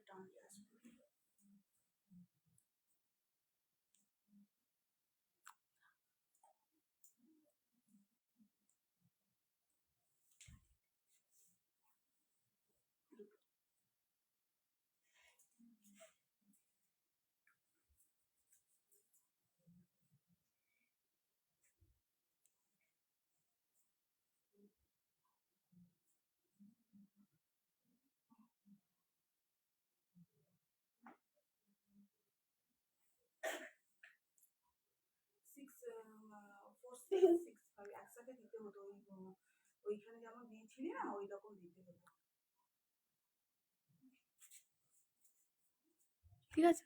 টানলে আসবে। একসাথে দিতে হতো, ওইখানে যেমন দিয়েছিলি না ওই রকম দিতে হতো। ঠিক আছে।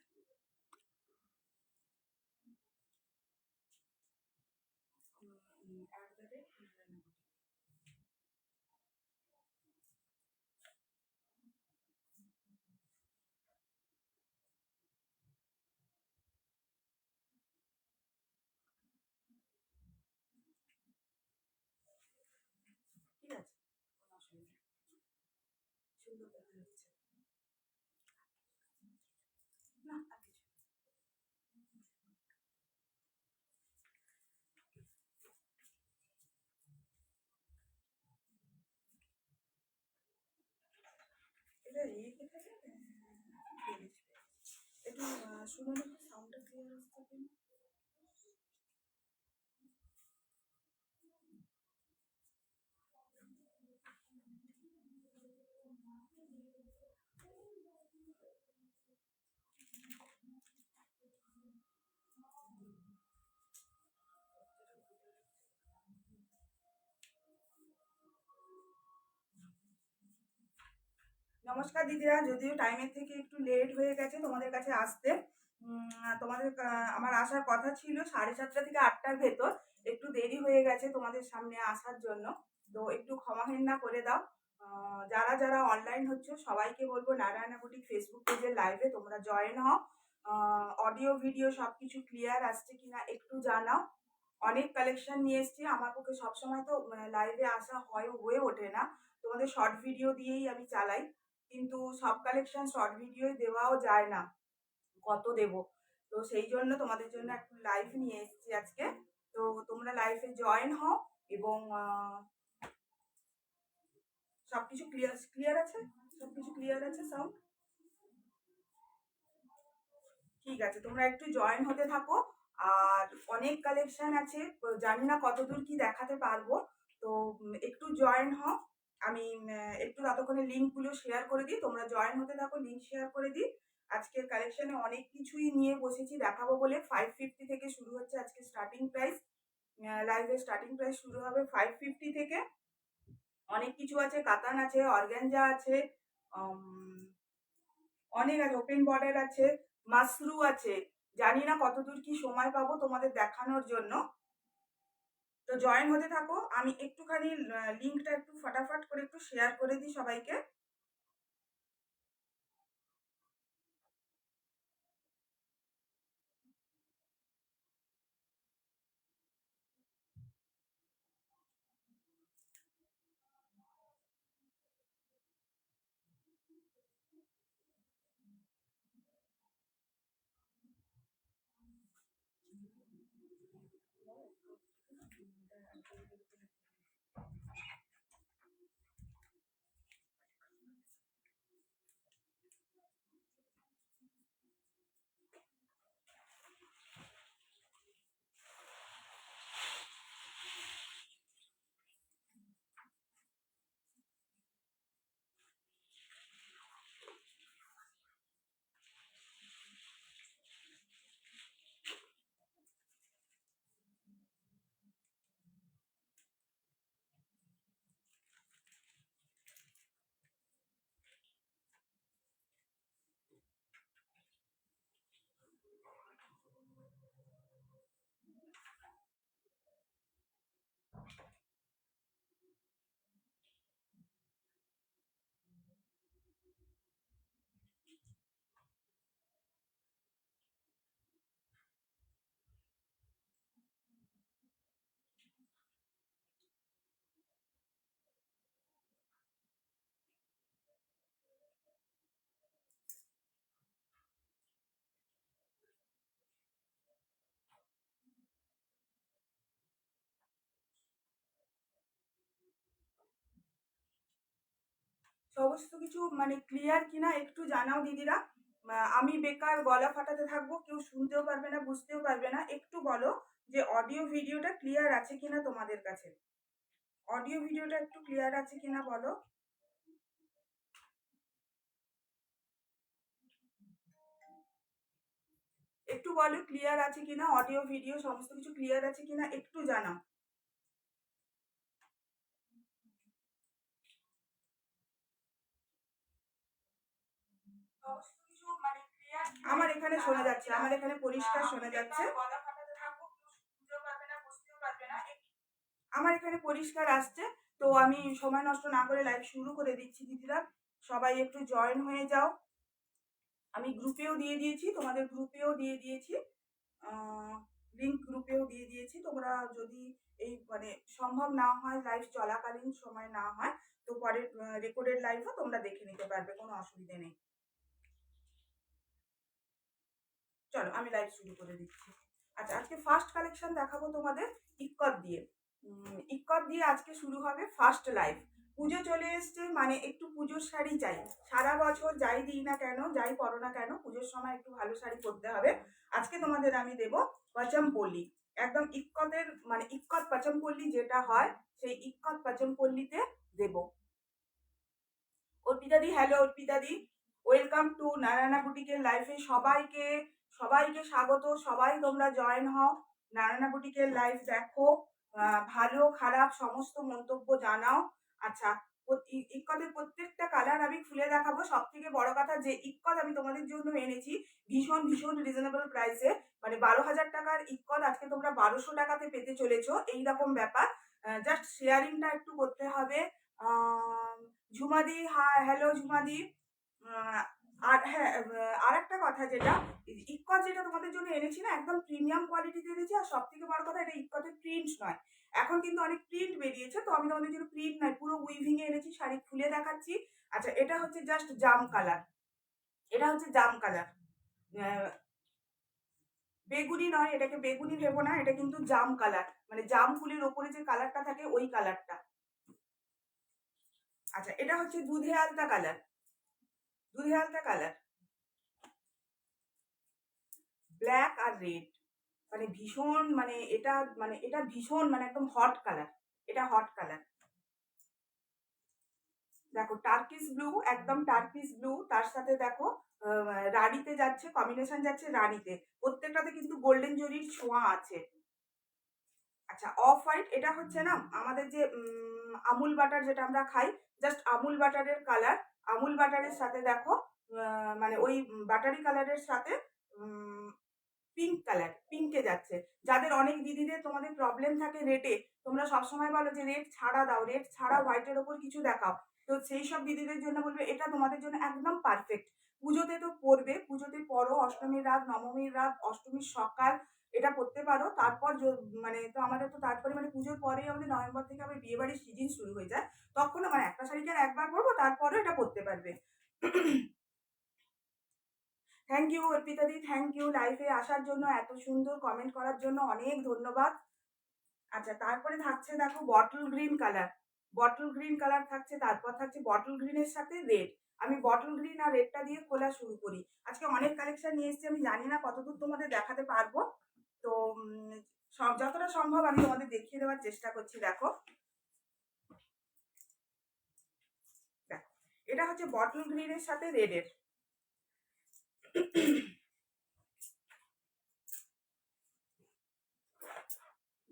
ঠিক আছে, কোনো অসুবিধা নেই, সুন্দর দেখা যাচ্ছে। না আর কিছু এটা ইয়ে থাকে, একটু শুনুন, একটু সাউন্ডটা ক্লিয়ার আসছে কিনা। নমস্কার দিদিরা, যদিও টাইমের থেকে একটু লেট হয়ে গেছে তোমাদের কাছে আসতে। তোমাদের আমার আসার কথা ছিল 7:30 থেকে 8টার ভেতর, একটু দেরি হয়ে গেছে তোমাদের সামনে আসার জন্য, তো একটু ক্ষমাহিন্না করে দাও। যারা যারা অনলাইন হচ্ছে সবাইকে বলবো নারায়ণা বুটিক ফেসবুক পেজের লাইভে তোমরা জয়েন হও। অডিও ভিডিও সবকিছু ক্লিয়ার আসছে কিনা একটু জানাও। অনেক কালেকশন নিয়ে এসছি, আমার পক্ষে সবসময় তো লাইভে আসা হয়ে ওঠে না, তোমাদের শর্ট ভিডিও দিয়েই আমি চালাই, কিন্তু সব কালেকশন শর্ট ভিডিও দেওয়াও যায় না, কত দেব। তো সেই জন্য তোমাদের জন্য একটু লাইভ নিয়ে এসেছি আজকে। তো তোমরা লাইভে জয়েন হও এবং সবকিছু ক্লিয়ার আছে, সবকিছু ক্লিয়ার আছে সাউন্ড। ঠিক আছে, তোমরা একটু জয়েন হতে থাকো। আর অনেক কালেকশন আছে, জানি না কতদূর কি দেখাতে পারবো, তো একটু জয়েন হও। আমি একটু ততক্ষণে লিঙ্কগুলো শেয়ার করে দিই, তোমরা জয়েন হতে থাকো, লিঙ্ক শেয়ার করে দিই। আজকের কালেকশনে অনেক কিছুই নিয়ে বসেছি দেখাবো বলে। 550 থেকে শুরু হচ্ছে আজকে স্টার্টিং প্রাইস, লাইভের স্টার্টিং প্রাইস শুরু হবে 550 থেকে। অনেক কিছু আছে, কাতান আছে, অর্গানজা আছে, অনেক আছে, ওপেন বর্ডার আছে, মাসরু আছে। জানি না কতদূর কি সময় পাবো তোমাদের দেখানোর জন্য, তো জয়েন হতে থাকো। আমি একটুখানি লিঙ্কটা একটু ফটাফট করে একটু শেয়ার করে দিই সবাইকে। সমস্ত কিছু মানে ক্লিয়ার কিনা একটু জানাও দিদিরা। আমি বেকার গলা ফাটাতে থাকবো, কেউ শুনতেও পারবে না, বুঝতেও পারবে না। একটু বলো যে অডিও ভিডিওটা ক্লিয়ার আছে কিনা তোমাদের কাছে, অডিও ভিডিওটা একটু ক্লিয়ার আছে কিনা বলো। একটু বলো ক্লিয়ার আছে কিনা, অডিও ভিডিও সমস্ত কিছু ক্লিয়ার আছে কিনা একটু জানাও। আমার এখানে শোনা যাচ্ছে, আমার এখানে পরিষ্কার শোনা যাচ্ছে। আমার এখানে পরিষ্কার আসছে। তো আমি সময় নষ্ট না করে লাইভ শুরু করে দিচ্ছি দিদিরা। সবাই একটু জয়েন হয়ে যাও। আমি গ্রুপেও দিয়ে দিয়েছি, তোমাদের গ্রুপেও দিয়ে দিয়েছি, লিঙ্ক গ্রুপেও দিয়ে দিয়েছি। তোমরা যদি এই মানে সম্ভব না হয়, লাইভ চলাকালীন সময় না হয়, তো পরে রেকর্ডেড লাইভও তোমরা দেখে নিতে পারবে, কোনো অসুবিধে নেই। চলো আমি লাইভ শুরু করে দিচ্ছি। আচ্ছা, আজকে ফার্স্ট কালেকশন দেখাবো তোমাদের ইক্কত দিয়ে। ইক্কত দিয়ে আজকে শুরু হবে ফার্স্ট লাইভ। পুজো চলে এসছে, মানে একটু পুজোর শাড়ি চাই। সারা বছর যাই দিই না কেন, যাই পরো না কেন, পুজোর সময় একটু ভালো শাড়ি পরতে হবে। আজকে তোমাদের আমি দেবো পচমপল্লি, একদম ইক্কতের মানে ইক্কত পচমপল্লি যেটা হয়, সেই ইক্কত পচমপল্লিতে দেবো। অর্পিতা দি, হ্যালো অর্পিতা দি, ওয়েলকাম টু নারায়ণা বুটিকের লাইফে। সবাইকে সবাইকে স্বাগত। সবাই তোমরা জয়েন হও, নারায়ণা বুটিকের লাইভ দেখো, ভালো খারাপ সমস্ত মন্তব্য জানাও। আচ্ছা, ইক্কতের প্রত্যেকটা কালার আমি খুলে দেখাবো। সব থেকে বড় কথা যে ইক্কত আমি তোমাদের জন্য এনেছি ভীষণ ভীষণ রিজনেবল প্রাইসে, মানে 12,000 টাকার ইক্কত আজকে তোমরা 1200 টাকাতে পেতে চলেছো, এইরকম ব্যাপার। জাস্ট শেয়ারিংটা একটু করতে হবে। ঝুমাদি, হ্যালো ঝুমাদি। আর হ্যাঁ, আর একটা কথা, যেটা ইক্কত যেটা তোমাদের জন্য এনেছি না, একদম প্রিমিয়াম কোয়ালিটিতে এনেছি। আর সব থেকে বড় কথা, এটা ইক্কতের প্রিন্ট নয়। এখন কিন্তু অনেক প্রিন্ট বেরিয়েছে, তো আমি তোমাদের জন্য প্রিন্ট নয়, পুরো উইভিং এ এনেছি। শাড়ি খুলে দেখাচ্ছি। আচ্ছা, এটা হচ্ছে জাস্ট জাম কালার, এটা হচ্ছে জাম কালার, বেগুনি নয়, এটাকে বেগুনি ভেবো না, এটা কিন্তু জাম কালার, মানে জাম ফুলের ওপরে যে কালারটা থাকে ওই কালারটা। আচ্ছা, এটা হচ্ছে দুধে আলতা কালার, দুধে আলতা কালার, ব্ল্যাক আর রেড, মানে ভীষণ মানে এটা ভীষণ মানে একদম হট কালার, এটা হট কালার। দেখো টার্কিস ব্লু, একদম টার্কিস ব্লু, তার সাথে দেখো রানিতে যাচ্ছে, কম্বিনেশন যাচ্ছে রানিতে, প্রত্যেকটাতে কিন্তু গোল্ডেন জরির ছোঁয়া আছে। আচ্ছা, অফ হোয়াইট, এটা হচ্ছে না আমাদের যে আমুল বাটার যেটা আমরা খাই, জাস্ট আমুল বাটারের কালার। আমুল বাটারের সাথে দেখো মানে ওই বাটারি কালারের সাথে পিঙ্ক কালার, পিঙ্কে যাচ্ছে। যাদের অনেক দিদিদের তোমাদের প্রবলেম থাকে রেটে, তোমরা সবসময় বলো যে রেট ছাড়া দাও, রেট ছাড়া হোয়াইটের ওপর কিছু দেখাও, তো সেই সব দিদিদের জন্য বলবে এটা তোমাদের জন্য একদম পারফেক্ট। পুজোতে তো পরবে, পুজোতে পরো, অষ্টমীর রাত, নবমীর রাত, অষ্টমীর সকাল, এটা পড়তে পারো। তারপর মানে তো আমাদের তো তারপরে মানে পুজোর পরেই আমাদের নভেম্বর থেকে আবার বিয়ে বাড়ির সিজন শুরু হয়ে যায়, তখনও মানে একটা শাড়িকে আর একবার পরবো, তারপরেও এটা পরতে পারবে। থ্যাংক ইউ অর্পিতা দি, থ্যাংক ইউ লাইফে আসার জন্য, এত সুন্দর কমেন্ট করার জন্য অনেক ধন্যবাদ। আচ্ছা, তারপরে থাকছে দেখো bottle green colour, bottle green colour থাকছে, তারপর থাকছে বটল গ্রিনের সাথে রেড। আমি বটল গ্রিন আর রেডটা দিয়ে খোলা শুরু করি। আজকে অনেক কালেকশন নিয়ে এসেছি, আমি জানি না কতদূর তোমাদের দেখাতে পারবো, তো সব যতটা সম্ভব আমি তোমাদের দেখিয়ে দেওয়ার চেষ্টা করছি। দেখো, দেখো এটা হচ্ছে বটল গ্রিনের সাথে রেডের।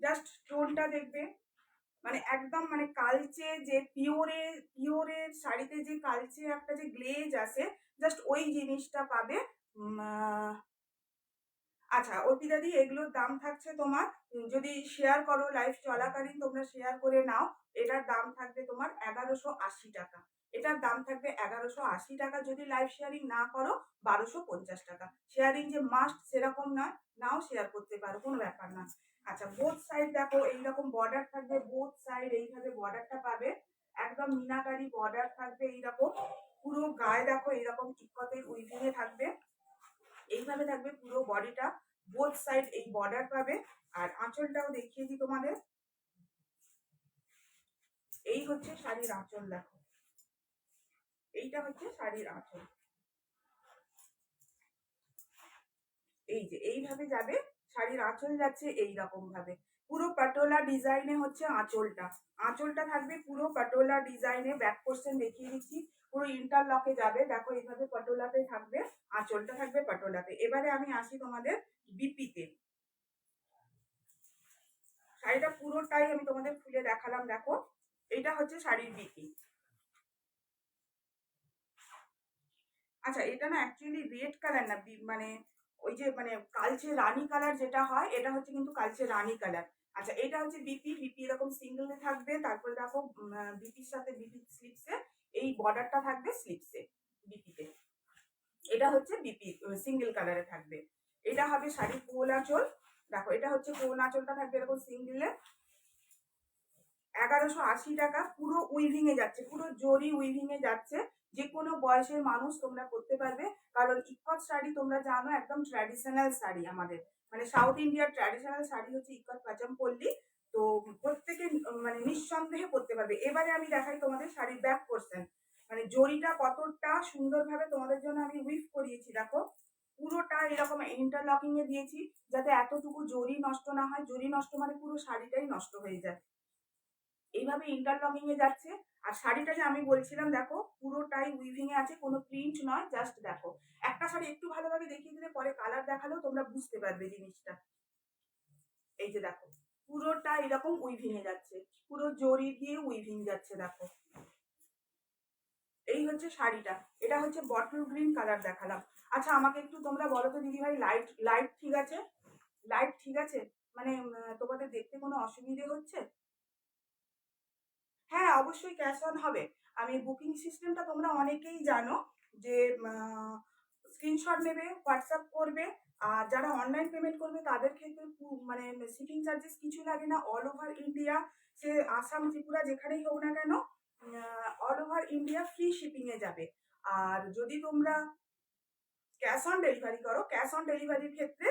জাস্ট টোনটা দেখবে, মানে একদম মানে কালচে, যে পিওরের শাড়িতে যে কালচে একটা যে গ্লেজ আসে, জাস্ট ওই জিনিসটা পাবে। আচ্ছা অর্পিতা দি, এগুলোর দাম থাকছে তোমার, যদি শেয়ার করো লাইভ চলাকালীন, তোমরা শেয়ার করে নাও, এটার দাম থাকবে তোমার 1180 টাকা। এটার দাম থাকবে 1180 টাকা। যদি লাইভ শেয়ারিং না করো 1250 টাকা। শেয়ারিং যে মাস্ট সেরকম নয়, নাও শেয়ার করতে পারো, কোনো ব্যাপার না। আচ্ছা, বোথ সাইড দেখো এইরকম বর্ডার থাকবে, বোথ সাইড এইভাবে বর্ডারটা পাবে, একদম মিনাকারি বর্ডার থাকবে এইরকম। পুরো গায়ে দেখো এইরকম ইক্কতের উইভিংয়ে থাকবে, এইভাবে থাকবে পুরো বডিটা, বোথ সাইড এই বর্ডার পাবে। আর আঁচলটাও দেখিয়ে দিই তোমাদের, এই হচ্ছে শাড়ির আঁচল। দেখো এইটা হচ্ছে শাড়ির আঁচল। এই যে এইভাবে যাবে, শাড়ির আঁচল যাচ্ছে এইরকম ভাবে, পুরো পাটোলা ডিজাইনে হচ্ছে আঁচলটা। আঁচলটা থাকবে পুরো পাটোলা ডিজাইনে, ব্যাক পোর্শন দেখিয়ে দিচ্ছি, পুরো ইন্টারলকে যাবে, দেখো এইভাবে পাটোলাতে থাকবে, আঁচলটা থাকবে পাটোলাতে। এবারে আমি আসি তোমাদের বিপিতে। শাড়িটা পুরোটাই আমি তোমাদের খুলে দেখালাম, দেখো এইটা হচ্ছে শাড়ির বিপি। আচ্ছা এটা না অ্যাকচুয়ালি রেড কালার না, মানে ওই যে মানে কালচে রানী কালার যেটা হয়, এটা হচ্ছে কিন্তু কালচে রানী কালার। আচ্ছা এটা হচ্ছে বিপি। বিপি এরকম সিঙ্গেলে থাকবে, তারপরে দেখো বিপির সাথে বিপি স্লিপসে এই বর্ডারটা থাকবে স্লিপসে বিপিতে। এটা হচ্ছে বিপি সিঙ্গেল কালারে থাকবে। এটা হবে শাড়ির কোল আঁচল। দেখো এটা হচ্ছে কোল আঁচলটা থাকবে এরকম সিঙ্গেলে, 1180 টাকা। পুরো উইভিং এ যাচ্ছে, পুরো জরি উইভিং এ যাচ্ছে, যে কোনো বয়সের মানুষ তোমরা করতে পারবে। কারণ ইক্কত শাড়ি তোমরা জানো একদম ট্র্যাডিশনাল শাড়ি আমাদের, মানে সাউথ ইন্ডিয়ার ট্র্যাডিশনাল শাড়ি হচ্ছে ইক্কত পাচামপল্লী। তো প্রত্যেকে মানে নিঃসন্দেহে করতে পারবে। এবারে আমি দেখাই তোমাদের শাড়ির ব্যাক পোর্শন, মানে জরিটা কতটা সুন্দরভাবে তোমাদের জন্য আমি উইভ করিয়েছি। দেখো পুরোটা এরকম ইন্টারলকিং এ দিয়েছি, যাতে এতটুকু জরি নষ্ট না হয়। জরি নষ্ট মানে পুরো শাড়িটাই নষ্ট হয়ে যায়। এইভাবে ইন্টারলকিং এ যাচ্ছে। আর শাড়িটা যে আমি বলছিলাম দেখো পুরোটাই উইভিং এ আছে, কোনো প্রিন্ট নয়। জাস্ট দেখো, একটা শাড়ি একটু ভালোভাবে দেখিয়ে দিলে পরে কালার দেখালেও তোমরা বুঝতে পারবে জিনিসটা। এই যে দেখো পুরোটা এরকম উইভিং এ যাচ্ছে, পুরো জরি দিয়ে উইভিং যাচ্ছে। দেখো এই হচ্ছে শাড়িটা। এটা হচ্ছে বটল গ্রিন কালার দেখালাম। আচ্ছা আমাকে একটু তোমরা বলো তো দিদি ভাই, লাইট লাইট ঠিক আছে? লাইট ঠিক আছে, মানে তোমাদের দেখতে কোনো অসুবিধে হচ্ছে? হ্যাঁ অবশ্যই ক্যাশ অন হবে। আমি বুকিং সিস্টেমটা তোমরা অনেকেই জানো, যে স্ক্রিনশট নেবে, হোয়াটসঅ্যাপ করবে। আর যারা অনলাইন পেমেন্ট করবে তাদের ক্ষেত্রে মানে শিপিং চার্জেস কিছু লাগে না। অল ওভার ইন্ডিয়া, সে আসাম ত্রিপুরা যেখানেই হোক না কেন, all over India free shipping এ যাবে। আর যদি তোমরা ক্যাশ অন ডেলিভারি করো, ক্যাশ অন ডেলিভারির ক্ষেত্রে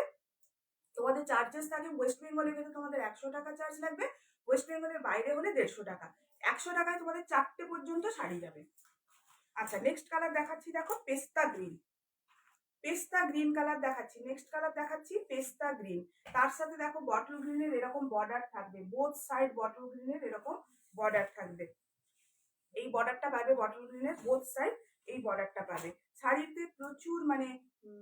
তোমাদের চার্জেস থাকে, ওয়েস্ট বেঙ্গলের ক্ষেত্রে তোমাদের 100 টাকা চার্জ লাগবে, ওয়েস্ট বেঙ্গলের বাইরে হলে 150 টাকা। 100 টাকায় তোমাদের 4টে পর্যন্ত শাড়ি যাবে। আচ্ছা নেক্সট কালার দেখাচ্ছি, দেখো পেস্তা গ্রিন। পেস্তা গ্রিন কালার দেখাচ্ছি, নেক্সট কালার দেখাচ্ছি পেস্তা গ্রিন। তার সাথে দেখো বটল গ্রিনের এরকম বর্ডার থাকবে, বোথ সাইড বটল গ্রিনের এরকম বর্ডার থাকবে। এই বর্ডারটা পাবে বটল গ্রিনের বোথ সাইড, এই বর্ডারটা পাবে। শাড়িতে প্রচুর মানে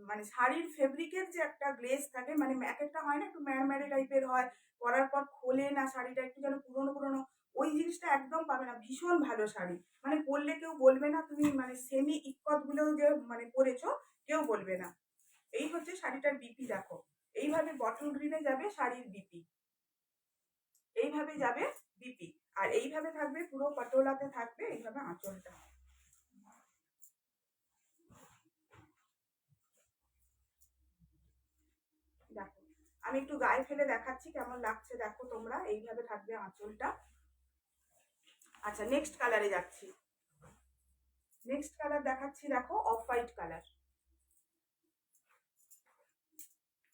মানে শাড়ির ফেব্রিকের যে একটা গ্লেজ থাকে, মানে এক একটা হয় না একটু ম্যাড় টাইপের হয়, পরার পর খোলে না শাড়িটা, একটু যেন পুরোনো পুরোনো, ওই জিনিসটা একদম পাবে না। ভীষণ ভালো শাড়ি, মানে পরলে কেউ বলবে না তুমি মানে সেমি ইক্কত গুলো যে মানে পরেছো, কেউ বলবে না। এই হচ্ছে শাড়িটার বিপি। দেখো এইভাবে বটল গ্রিনে যাবে শাড়ির বিপি, এইভাবে যাবে বিপি। আর এইভাবে থাকবে পুরো পাটোলাতে থাকবে এইভাবে আঁচলটা। দেখো আমি একটু গায়ে ফেলে দেখাচ্ছি কেমন লাগছে, দেখো তোমরা এইভাবে থাকবে আঁচলটা। আচ্ছা নেক্সট কালারে যাচ্ছি, নেক্সট কালার দেখাচ্ছি, দেখো অফ হোয়াইট কালার।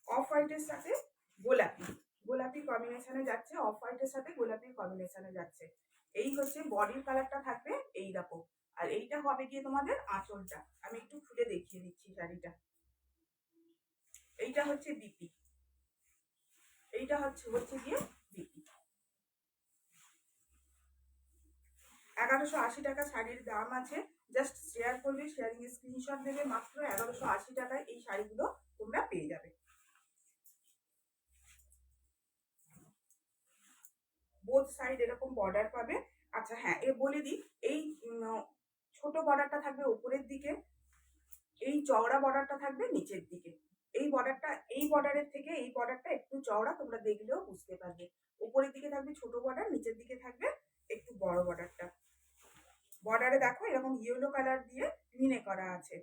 অফ হোয়াইটের সাথে গোলাপি, গোলাপি কম্বিনেশনে যাচ্ছে, অফ হোয়াইটের সাথে গোলাপির কম্বিনেশনে যাচ্ছে। এই হচ্ছে বডির কালারটা থাকবে এইরকম। আর এইটা হবে গিয়ে তোমাদের আঁচলটা, আমি একটু খুলে দেখিয়ে দিচ্ছি শাড়িটা। এইটা হচ্ছে বিপি, এইটা হচ্ছে হচ্ছে গিয়ে বিপি। 1180 টাকা শাড়ির দাম আছে। জাস্ট শেয়ার করবে, শেয়ারিং এ স্ক্রিনশট দেবে, মাত্র 1180 টাকায় এই শাড়িগুলো তোমরা পেয়ে যাবে। বোথ সাইড এরকম বর্ডার পাবে। আচ্ছা হ্যাঁ এ বলে দিই, এই ছোট বর্ডারটা থাকবে উপরের দিকে, এই চওড়া বর্ডারটা থাকবে নিচের দিকে। এই বর্ডারটা, এই বর্ডারের থেকে এই বর্ডারটা একটু চওড়া, তোমরা দেখলেও বুঝতে পারবে। উপরের দিকে থাকবে ছোট বর্ডার, নিচের দিকে থাকবে একটু বড় বর্ডারটা। বর্ডারে দেখো এরকম ইয়েলো কালার দিয়ে মিনে করা আছে,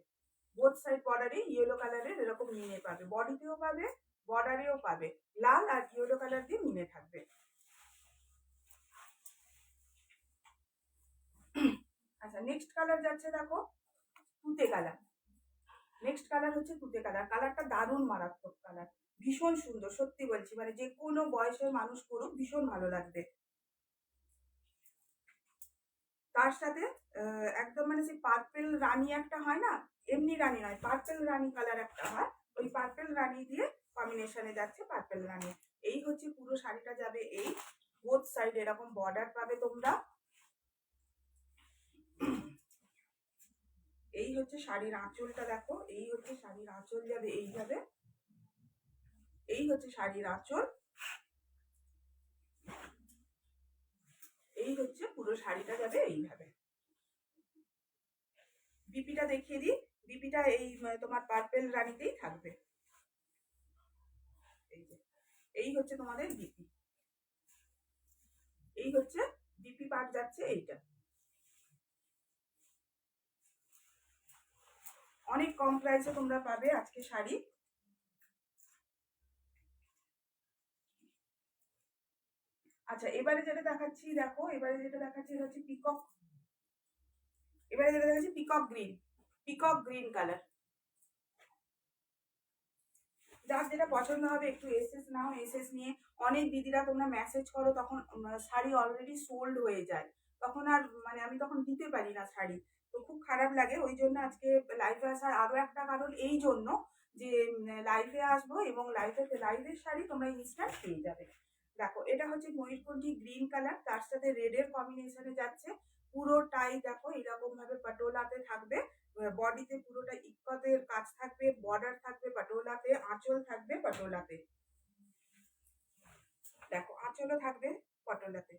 বোথ সাইড বর্ডারে ইয়েলো কালারের এরকম মিনে পাবে, বডিতেও পাবে বর্ডারেও পাবে, লাল আর ইয়েলো কালার দিয়ে মিনে থাকবে। আচ্ছা নেক্সট কালার যাচ্ছে, দেখো তুতে কালার। নেক্সট কালার হচ্ছে তুতে কালার। কালারটা দারুণ মারাত্মক কালার, ভীষণ সুন্দর, সত্যি বলছি, মানে যে কোনো বয়সের মানুষ করুক ভীষণ ভালো লাগবে। তার সাথে একদম মানে সেই পার্পেল রানী একটা হয় না, এমনি রানী নয়, পার্পেল রানী কালার একটা হয়, ওই পার্পেল রানী দিয়ে কম্বিনেশনে যাচ্ছে পার্পেল রানী। এই হচ্ছে পুরো শাড়িটা যাবে এই, বোথ সাইড এরকম বর্ডার পাবে তোমরা। এই হচ্ছে শাড়ির আঁচলটা দেখো, এই হচ্ছে শাড়ির আঁচল যাবে এইভাবে, এই হচ্ছে শাড়ির আঁচল, এই হচ্ছে পুরো শাড়িটা যাবে এইভাবে। বিপিটা দেখিয়ে দিই, বিপিটা এই তোমার পার্পেল রানীতেই থাকবে। এই যে এই হচ্ছে তোমাদের বিপি, এই হচ্ছে বিপি পার্ট যাচ্ছে এইটা। অনেক কম প্রাইসে তোমরা পাবে আজকে শাড়ি। আচ্ছা এবারে যেটা দেখাচ্ছি দেখো, এবারে যেটা দেখাচ্ছি এটা হচ্ছে পিকক, এবারে যেটা দেখাচ্ছি peacock green, peacock green colour. যার যেটা পছন্দ হবে একটু এসএস নাও, এসএস নিয়ে অনেক দিদিরা তোমরা মেসেজ করো, তখন শাড়ি অলরেডি সোল্ড হয়ে যায়, তখন আর মানে আমি তখন দিতে পারি না শাড়ি, তো খুব খারাপ লাগে। ওই জন্য আজকে লাইভে আসার আরো একটা কারণ এই জন্য যে লাইভে আসবো এবং লাইভের শাড়ি তোমরা ইনস্ট্যান্ট পেয়ে যাবে। দেখো এটা হচ্ছে ময়ূরকণ্ঠী গ্রিন কালার, তার সাথে রেডের কম্বিনেশনে যাচ্ছে, পুরোটাই দেখো এরকম ভাবে পাটোলাতে থাকবে, বডিতে পুরোটা ইক্কতের কাজ থাকবে, বর্ডার থাকবে পাটোলাতে, আঁচল থাকবে পাটোলাতে, দেখো আঁচলও থাকবে পাটোলাতে।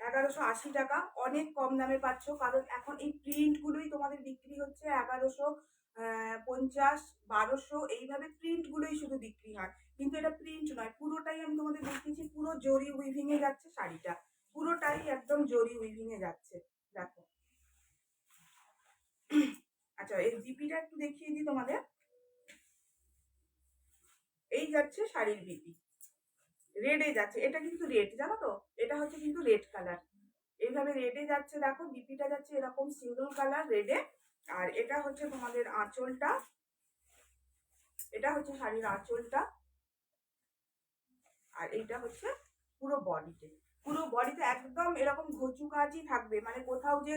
1180 টাকা, অনেক কম দামে পাচ্ছ, কারণ এখন এই প্রিন্ট গুলোই তোমাদের বিক্রি হচ্ছে 1150, 1200, এইভাবে প্রিন্ট গুলোই শুধু বিক্রি হয়, কিন্তু এটা প্রিন্ট নয়, পুরোটাই আমি তোমাদের দেখিয়েছি, পুরো জরি উইভিং এ যাচ্ছে শাড়িটা, পুরোটাই একদম জরি উইভিং এ যাচ্ছে। দেখো আচ্ছা এই বিপিটা একটু দেখিয়ে দিই তোমাদের, এই যাচ্ছে শাড়ির বিপি, রেডে যাচ্ছে, এটা কিন্তু রেড জানো তো, এটা হচ্ছে কিন্তু রেড কালার, এইভাবে রেডে যাচ্ছে, দেখো বিপিটা যাচ্ছে এরকম সিঙ্গেল কালার রেডে। আর এটা হচ্ছে তোমাদের আঁচলটা, এটা হচ্ছে শাড়ির আঁচলটা, আর এইটা হচ্ছে পুরো বডিতে, পুরো বডিতে একদম এরকম ঘুচু কাজই থাকবে, মানে কোথাও যে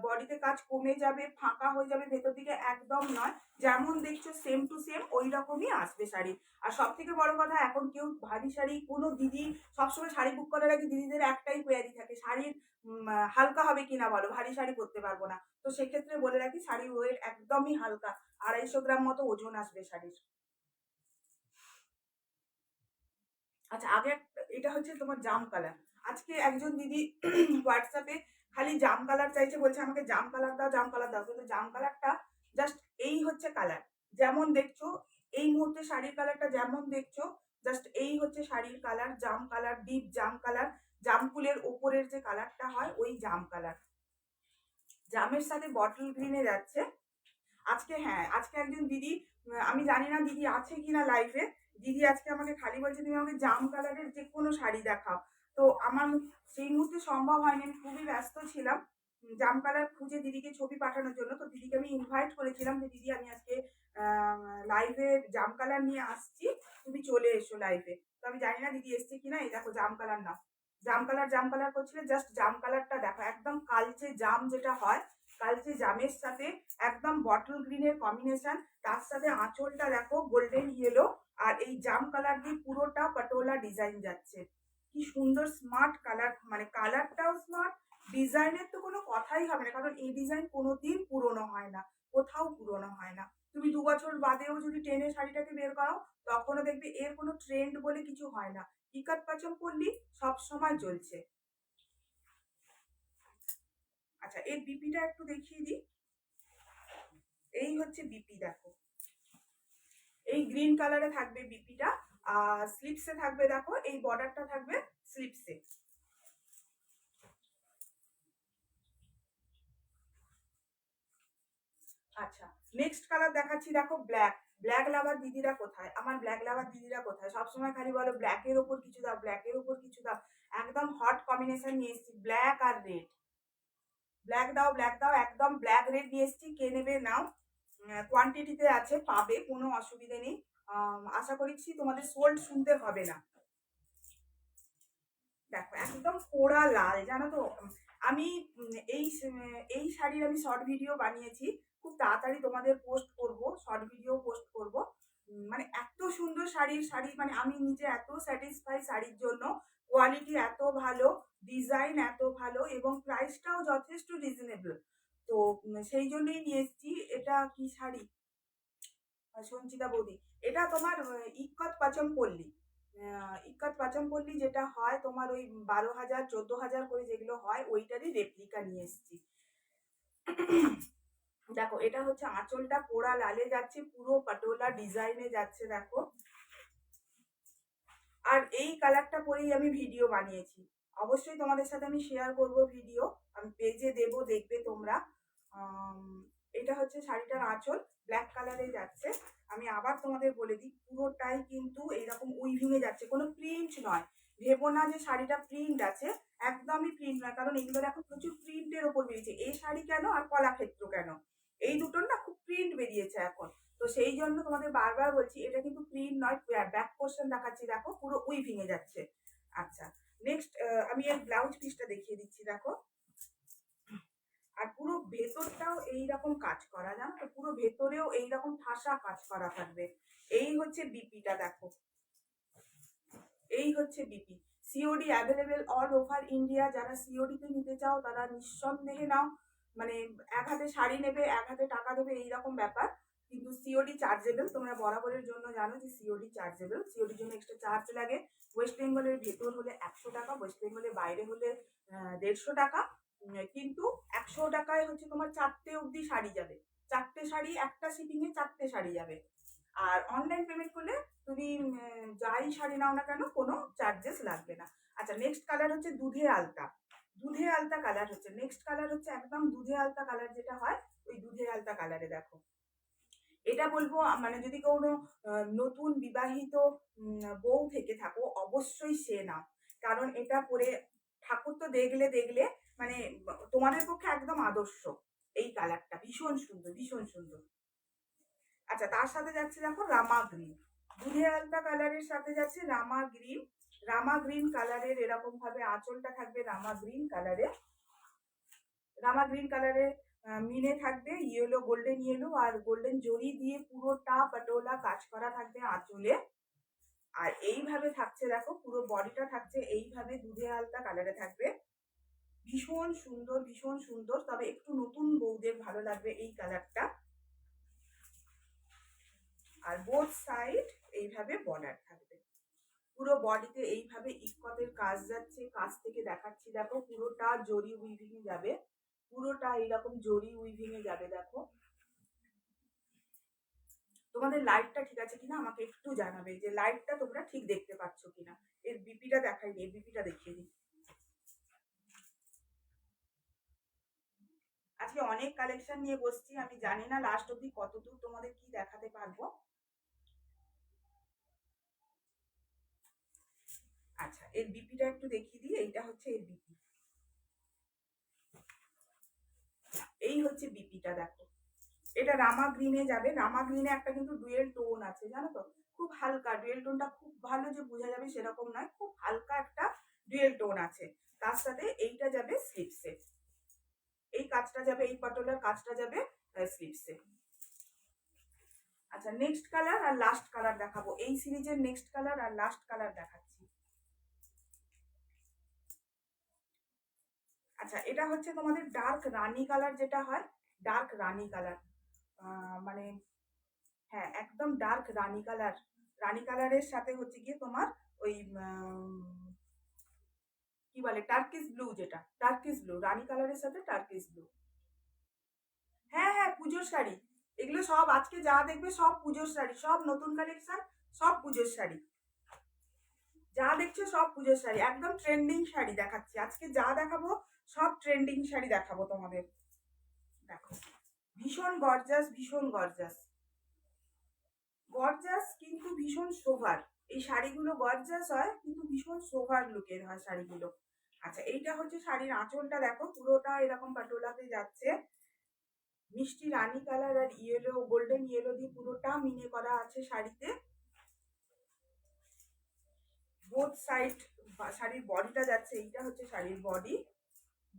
বডিতে কাজ কমে যাবে ফাঁকা হয়ে যাবে ভেতর দিকে, একদম নয়, যেমন দেখছো সেম টু সেম ওই রকমই আসবে শাড়ি। আর সব থেকে বড় কথা, এখন কেউ ভারী শাড়ি, কোনো দিদি সবসময় শাড়ি বুক করার আগে দিদিদের একটাই কোয়ারি থাকে, শাড়ির হালকা হবে কিনা বলো, ভারী শাড়ি পরতে পারবো না, তো সেক্ষেত্রে বলে রাখি শাড়ির ওয়েট একদমই হালকা, 250 গ্রাম মতো ওজন আসবে শাড়ির। আচ্ছা আগে এটা হচ্ছে তোমার জাম কালার, আজকে একজন দিদি হোয়াটসঅ্যাপে খালি জাম কালার চাইছে, বলছে আমাকে জাম কালার দাও, জাম কালার দাও, কিন্তু জাম কালারটা জাস্ট এই হচ্ছে কালার, যেমন দেখছো এই মুহূর্তে শাড়ির কালারটা যেমন দেখছো, জাস্ট এই হচ্ছে শাড়ির কালার, জাম কালার, ডিপ জাম কালার, জাম ফুলের ওপরের যে কালারটা হয় ওই জাম কালার, জামের সাথে বটল গ্রিনে যাচ্ছে। আজকে হ্যাঁ, আজকে একজন দিদি, আমি জানি না দিদি আছে কিনা লাইফে, দিদি আজকে আমাকে খালি বলছে তুমি আমাকে জাম কালারের যে কোনো শাড়ি দেখাও, তো আমার সেই মুহূর্তে সম্ভব হয়নি, আমি খুবই ব্যস্ত ছিলাম জাম কালার খুঁজে দিদিকে ছবি পাঠানোর জন্য, তো দিদিকে আমি ইনভাইট করেছিলাম যে দিদি আমি আজকে লাইভে জাম কালার নিয়ে আসছি, তুমি চলে এসো লাইভে, তো আমি জানি না দিদি এসছে কিনা, এই দেখো জাম কালার না, জাম কালার করছিলে, জাস্ট জাম কালারটা দেখো, একদম কালচে জাম যেটা হয়, কালচে জামের সাথে একদম বটল গ্রিনের কম্বিনেশন, তার সাথে আঁচলটা দেখো গোল্ডেন ইয়েলো, আর এই জাম কালার দিয়ে পুরোটা পটোলা ডিজাইন যাচ্ছে, কি সুন্দর স্মার্ট কালার, মানে কালারটাও স্মার্ট, ডিজাইনের তো কোনো কথাই হবে না, কারণ এই ডিজাইন কোনোদিন পুরনো হয় না, কোথাও পুরনো হয় না, তুমি 2 বছর বাদেও যদি টেনে শাড়িটাকে বের করো তখনও দেখবে এর কোনো ট্রেন্ড বলে কিছু হয় না, ইকাত পাচম পল্লী সব সময় চলছে। আচ্ছা এর বিপিটা একটু দেখিয়ে দিই, এই হচ্ছে বিপি দেখো, এই গ্রিন কালারে থাকবে বিপিটা, আর স্লিপসে থাকবে দেখো এই বর্ডারটা থাকবে স্লিপসে। আচ্ছা নেক্সট কালার দেখাচ্ছি, দেখো ব্ল্যাক, ব্ল্যাক লাভার দিদিরা কোথায়, আমার ব্ল্যাক লাভার দিদিরা কোথায়, সবসময় খালি বলো ব্ল্যাকের ওপর কিছু দাও, ব্ল্যাকের ওপর কিছু দাও, একদম হট কম্বিনেশন নিয়ে এসেছি ব্ল্যাক আর রেড, ব্ল্যাক দাও ব্ল্যাক দাও, একদম ব্ল্যাক রেড নিয়ে এসেছি, কে নেবে নাও, কোয়ান্টিটিতে আছে পাবে, কোনো অসুবিধে নেই, আশা করছি তোমাদের সোল্ড শুনতে হবে না। দেখো একদম পোড়া লাল, জানো তো। আমি এই শাড়ির আমি শর্ট ভিডিও বানিয়েছি, খুব তাড়াতাড়ি তোমাদের পোস্ট করব, শর্ট ভিডিও পোস্ট করব। মানে এত সুন্দর শাড়ি মানে আমি নিজে এত স্যাটিসফাই শাড়ির জন্য। কোয়ালিটি এত ভালো, ডিজাইন এত ভালো এবং প্রাইসটাও যথেষ্ট রিজনেবল। তো সেই জন্যই নিয়ে এসেছি। এটা কি শাড়ি? সঞ্চিতা বৌদি, এটা তোমার ইক্কত পাচমপল্লী। ইক্কত পাচমপল্লী যেটা হয় তোমার ওই 12,000 14,000 করে যেগুলো হয় ওইটারই রেপ্লিকা নিয়ে এসেছি। দেখো এটা হচ্ছে আঁচলটা পোড়া লালে যাচ্ছে, পুরো পাটোলা ডিজাইনে যাচ্ছে দেখো। আর এই কালারটা পরেই আমি ভিডিও বানিয়েছি, অবশ্যই তোমাদের সাথে আমি শেয়ার করব ভিডিও, আমি পেজে দেবো, দেখবে তোমরা। এটা হচ্ছে শাড়িটার আঁচল, ব্ল্যাক কালারে যাচ্ছে। আমি আবার তোমাদের বলে দিই, পুরোটাই কিন্তু এইরকম উইভিংয়ে যাচ্ছে, কোনো প্রিন্ট নয়। ভেবো না যে শাড়িটা প্রিন্ট আছে, একদমই প্রিন্ট নয়, কারণ এগুলো দেখো প্রচুর প্রিন্টের ওপর বেরিয়েছে। এই শাড়ি কেন আর কলাক্ষেত্র কেন, এই দুটোর না খুব প্রিন্ট বেরিয়েছে এখন। তো সেই জন্য তোমাদের বারবার বলছি এটা কিন্তু প্রিন্ট নয়, ব্যাক পোর্শন দেখাচ্ছি দেখো, পুরো উইভিং এ যাচ্ছে। আচ্ছা, নেক্সট আমি এর ব্লাউজ পিসটা দেখিয়ে দিচ্ছি দেখো। আর পুরো ভেতরটাও এইরকম কাজ করা, জানো তো, পুরো ভেতরেও এইরকম ঠাসা কাজ করা থাকবে। এই হচ্ছে বিপিটা দেখো, এই হচ্ছে BP. COD available all over India. যারা সিওডি তে নিতে চাও তারা নিঃসন্দেহে নাও, মানে এক হাতে শাড়ি নেবে এক হাতে টাকা দেবে এইরকম ব্যাপার। কিন্তু সিওডি চার্জেবল, তোমরা বরাবরের জন্য জানো যে সিওডি চার্জেবল, সিওডির জন্য এক্সট্রা চার্জ লাগে। ওয়েস্ট বেঙ্গলের ভেতর হলে 100 টাকা, ওয়েস্ট বেঙ্গলের বাইরে হলে 150 টাকা। কিন্তু 100 টাকায় হচ্ছে তোমার 4টে অবধি শাড়ি যাবে, 4টে শাড়ি, একটা শিপিং এ 4টে শাড়ি যাবে। আর অনলাইন পেমেন্ট করলে তুমি যাই শাড়ি নাও না কেন কোনো চার্জেস লাগবে না। আচ্ছা, নেক্সট কালার হচ্ছে দুধে আলতা। দুধে আলতা কালার হচ্ছে নেক্সট কালার, হচ্ছে একদম দুধে আলতা কালার যেটা হয় ওই দুধে আলতা কালারে দেখো। এটা বলবো মানে যদি কোনো নতুন বিবাহিত বউ থেকে থাকো অবশ্যই সে নাও, কারণ এটা পরে ঠাকুর তো দেখলে দেখলে মানে তোমাদের পক্ষে একদম আদর্শ। এই কালারটা ভীষণ সুন্দর, ভীষণ সুন্দর। আচ্ছা, তার সাথে যাচ্ছে দেখো রামা গ্রিন, দুধে আলতা কালারের সাথে যাচ্ছে রামা গ্রিন। রামা গ্রিন কালারের এরকম ভাবে আঁচলটা থাকবে রামা গ্রিন কালারে, রামা গ্রিন কালারে মিনে থাকবে ইয়েলো, গোল্ডেন ইয়েলো আর গোল্ডেন জরি দিয়ে পুরোটা পাটোলা কাজ করা থাকবে আঁচলে। আর এইভাবে থাকছে দেখো, পুরো বডিটা থাকছে এইভাবে দুধে আলতা কালারে থাকবে। ভীষণ সুন্দর, ভীষণ সুন্দর, তবে একটু নতুন বউদের ভালো লাগবে এই কালারটা। আর বোথ সাইড এইভাবে বর্ডার থাকবে, পুরো বডিতে এইভাবে ইক্কতের কাজ যাচ্ছে। কাছ থেকে দেখাচ্ছি দেখো, পুরোটা জরি উইভিং এ যাবে, পুরোটা এইরকম জরি উইভিং এ যাবে দেখো। তোমাদের লাইটটা ঠিক আছে কিনা আমাকে একটু জানাবে, যে লাইটটা তোমরা ঠিক দেখতে পাচ্ছ কিনা। এর বিপিটা দেখাইনি, এর বিপিটা দেখিয়ে দিই। আজকে অনেক কালেকশন নিয়ে বসছি, আমি জানি না লাস্ট অব্দি কতদূর তোমাদের কি দেখাতে পারবো। আচ্ছা, এর বিপিটা একটু দেখিয়ে দিই, এইটা হচ্ছে এর বিপি, এই হচ্ছে বিপিটা দেখো। এটা রামা গ্রিনে যাবে, রামা গ্রিনে একটা কিন্তু ডুয়েল টোন আছে জানো তো, খুব হালকা ডুয়েল টোনটা, খুব ভালো যে বোঝা যাবে সেরকম নয়, খুব হালকা একটা ডুয়েল টোন আছে। তার সাথে এইটা যাবে স্লিপসে, এই কাজটা যাবে, এই পাটোলার কাজটা যাবে স্লিপসে। আচ্ছা, নেক্সট কালার আর লাস্ট কালার দেখাবো, এই সিরিজের নেক্সট কালার আর লাস্ট কালার দেখাচ্ছি। আচ্ছা, এটা হচ্ছে তোমাদের ডার্ক রানি কালার যেটা হয়, ডার্ক রানি কালার, মানে হ্যাঁ একদম ডার্ক রানি কালার। রানি কালারের সাথে হচ্ছে গিয়ে তোমার ওই কি বলে টার্কিস ব্লু, যেটা টার্কিস ব্লু, রানি কালারের সাথে টার্কিস ব্লু। হ্যাঁ হ্যাঁ, পুজোর শাড়ি, এগুলো সব আজকে যা দেখবে সব পুজোর শাড়ি, সব নতুন কালেকশন, সব পুজোর শাড়ি। যা দেখছো সব পুজোর শাড়ি, একদম ট্রেন্ডিং শাড়ি দেখাচ্ছি আজকে, যা দেখাবো সব ট্রেন্ডিং শাড়ি দেখাবো তোমাদের। দেখো ভীষণ গর্জাস, ভীষণ গর্জাস, গর্জাস কিন্তু ভীষণ সোভার। এই শাড়িগুলো গর্জাস হয় কিন্তু ভীষণ সোভার লুকের হয় শাড়িগুলো। আচ্ছা, এইটা হচ্ছে শাড়ির আঁচলটা দেখো, পুরোটা এরকম পাটোলাতে যাচ্ছে, মিষ্টি রানী কালার আর ইয়েলো, গোল্ডেন ইয়েলো দিয়ে পুরোটা মিনে করা আছে শাড়িতে। বোথ সাইড শাড়ির বডিটা যাচ্ছে, এইটা হচ্ছে শাড়ির বডি।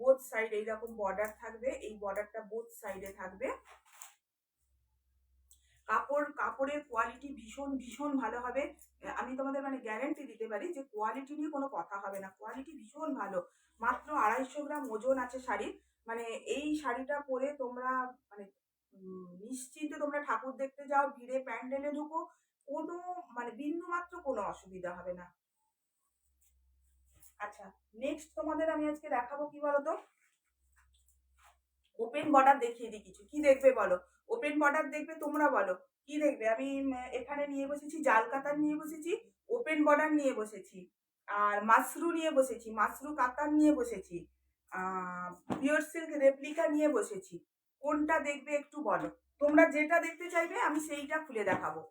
বোথ সাইড এইরকম বর্ডার থাকবে, এই বর্ডারটা বোথ সাইডে থাকবে। কাপড়ের কোয়ালিটি ভীষণ ভীষণ ভালো হবে। আমি তোমাদের মানে গ্যারেন্টি দিতে পারি যে কোয়ালিটি নিয়ে কোনো কথা হবে না, কোয়ালিটি ভীষণ ভালো। মাত্র 250 গ্রাম ওজন আছে শাড়ির। মানে এই শাড়িটা পরে তোমরা মানে নিশ্চিন্তে তোমরা ঠাকুর দেখতে যাও, ভিড়ে প্যান্ডেলে ঢুকো, কোনো মানে বিন্দু মাত্র কোনো অসুবিধা হবে না। আচ্ছা, নেক্সট তোমাদের আমি আজকে দেখাবো কি বলতো, ওপেন বর্ডার দেখিয়ে দিই কিছু। কি দেখবে বলো? ওপেন বর্ডার দেখবে তোমরা, বলো কি দেখবে? আমি এখানে নিয়ে বসেছি জাল কাতান নিয়ে বসেছি, ওপেন বর্ডার নিয়ে বসেছি, আর মাসরু নিয়ে বসেছি, মাসরু কাতান নিয়ে বসেছি, পিওর সিল্ক রেপ্লিকা নিয়ে বসেছি। কোনটা দেখবে একটু বলো? তোমরা যেটা দেখতে চাইবে আমি সেইটা খুলে দেখাবো।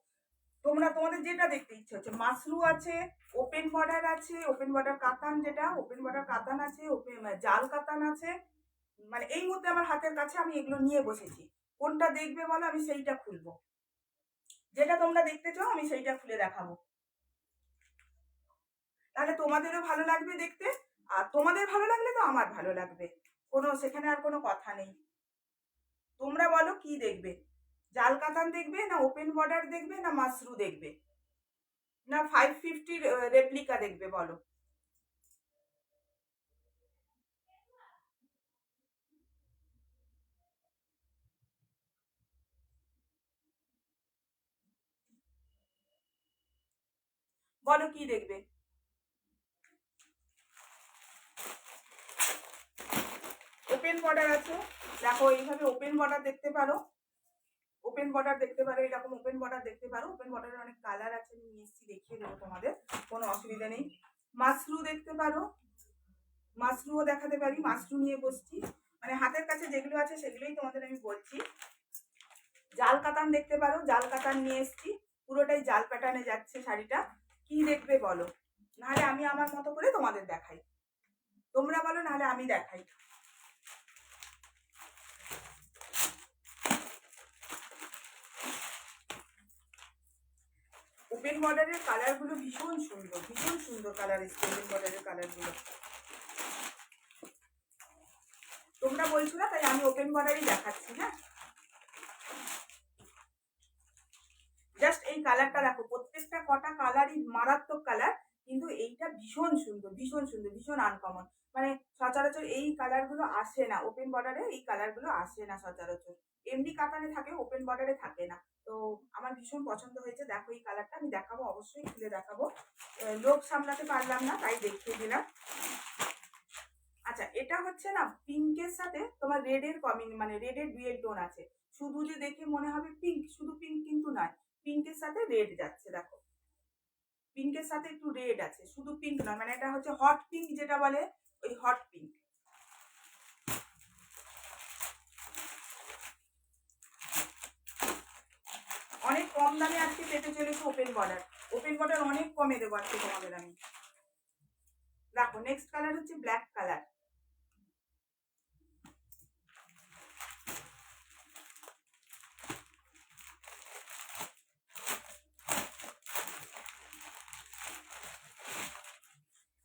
তোমাদের যেটা দেখতে ইচ্ছে হচ্ছে। মাসরু আছে, ওপেন বর্ডার আছে, ওপেন বর্ডার কাতান, যেটা ওপেন বর্ডার কাতান আছে, ওপেন জাল কাতান আছে। মানে এই মুহূর্তে আমার হাতের কাছে আমি এগুলো নিয়ে বসেছি। কোনটা দেখবে বলো, আমি সেইটা খুলবো। যেটা তোমরা দেখতে চাও আমি সেইটা খুলে দেখাবো, তাহলে তোমাদেরও ভালো লাগবে দেখতে। আর তোমাদের ভালো লাগলে তো আমার ভালো লাগবে, সেখানে আর কোনো কথা নেই। তোমরা বলো কি দেখবে? জাল কাতান দেখবে, না ওপেন বর্ডার দেখবে, না মাসরু দেখবে, না 550 রেপ্লিকা দেখবে? বলো। বলো কি দেখবে? ওপেন বর্ডার আছে, দেখো এইভাবে ওপেন বর্ডার দেখতে পারো, ওপেন বর্ডার দেখতে পারো, এরকম ওপেন বর্ডার দেখতে পারো। ওপেন বর্ডারের অনেক কালার আছে, আমি মিষ্টি দেখিয়ে দেবো তোমাদের, কোনো অসুবিধা নেই। মাসরু দেখতে পারো, মাসরুও দেখাতে পারি, মাসরু নিয়ে বসছি। মানে হাতের কাছে যেগুলো আছে সেগুলোই তোমাদের আমি বলছি। জাল কাতান দেখতে পারো, জাল কাতান নিয়ে এসছি, পুরোটাই জাল প্যাটার্নে যাচ্ছে শাড়িটা। কি দেখবে বলো? নাহলে আমি আমার মতো করে তোমাদের দেখাই, তোমরা বলো নাহলে আমি দেখাই। ওপেন বর্ডারের কালারগুলো ভীষণ সুন্দর, ভীষণ সুন্দর কালার এসছে ওপেন বর্ডারের কালারগুলো। তোমরা বলছো না, তাই আমি ওপেন বর্ডারই দেখাচ্ছি। হ্যাঁ, জাস্ট এই কালারটা দেখো, প্রত্যেকটা কটা কালারই মারাত্মক কালার, কিন্তু এইটা ভীষণ সুন্দর, ভীষণ সুন্দর, ভীষণ আনকমন। মানে সচরাচর এই কালারগুলো আসে না, ওপেন বর্ডারে এই কালারগুলো আসে না সচরাচর। এমনি কাতানে থাকে, ওপেন বর্ডারে থাকে না। তো আমার ভীষণ পছন্দ হয়েছে। দেখো এই কালারটা আমি দেখাবো, অবশ্যই খুলে দেখাবো, লোক সামলাতে পারলাম না তাই দেখিয়ে দিলাম। আচ্ছা, এটা হচ্ছে না পিঙ্কের সাথে তোমার রেডের মানে রেডের ডুয়েল টোন আছে। শুধু যে দেখে মনে হবে পিঙ্ক, শুধু পিঙ্ক কিন্তু নয়, পিঙ্কের সাথে রেড যাচ্ছে। দেখো পিঙ্কের সাথে একটু রেড আছে, শুধু পিঙ্ক নয়, মানে এটা হচ্ছে হট পিঙ্ক যেটা বলে, ওই হট পিঙ্ক। অনেক কম দামে আজকে পেতে চলেছে ওপেন বর্ডার। ওপেন বর্ডার অনেক কমে দেবো আজকে তোমাদের আমি। দেখো নেক্সট কালার হচ্ছে ব্ল্যাক কালার।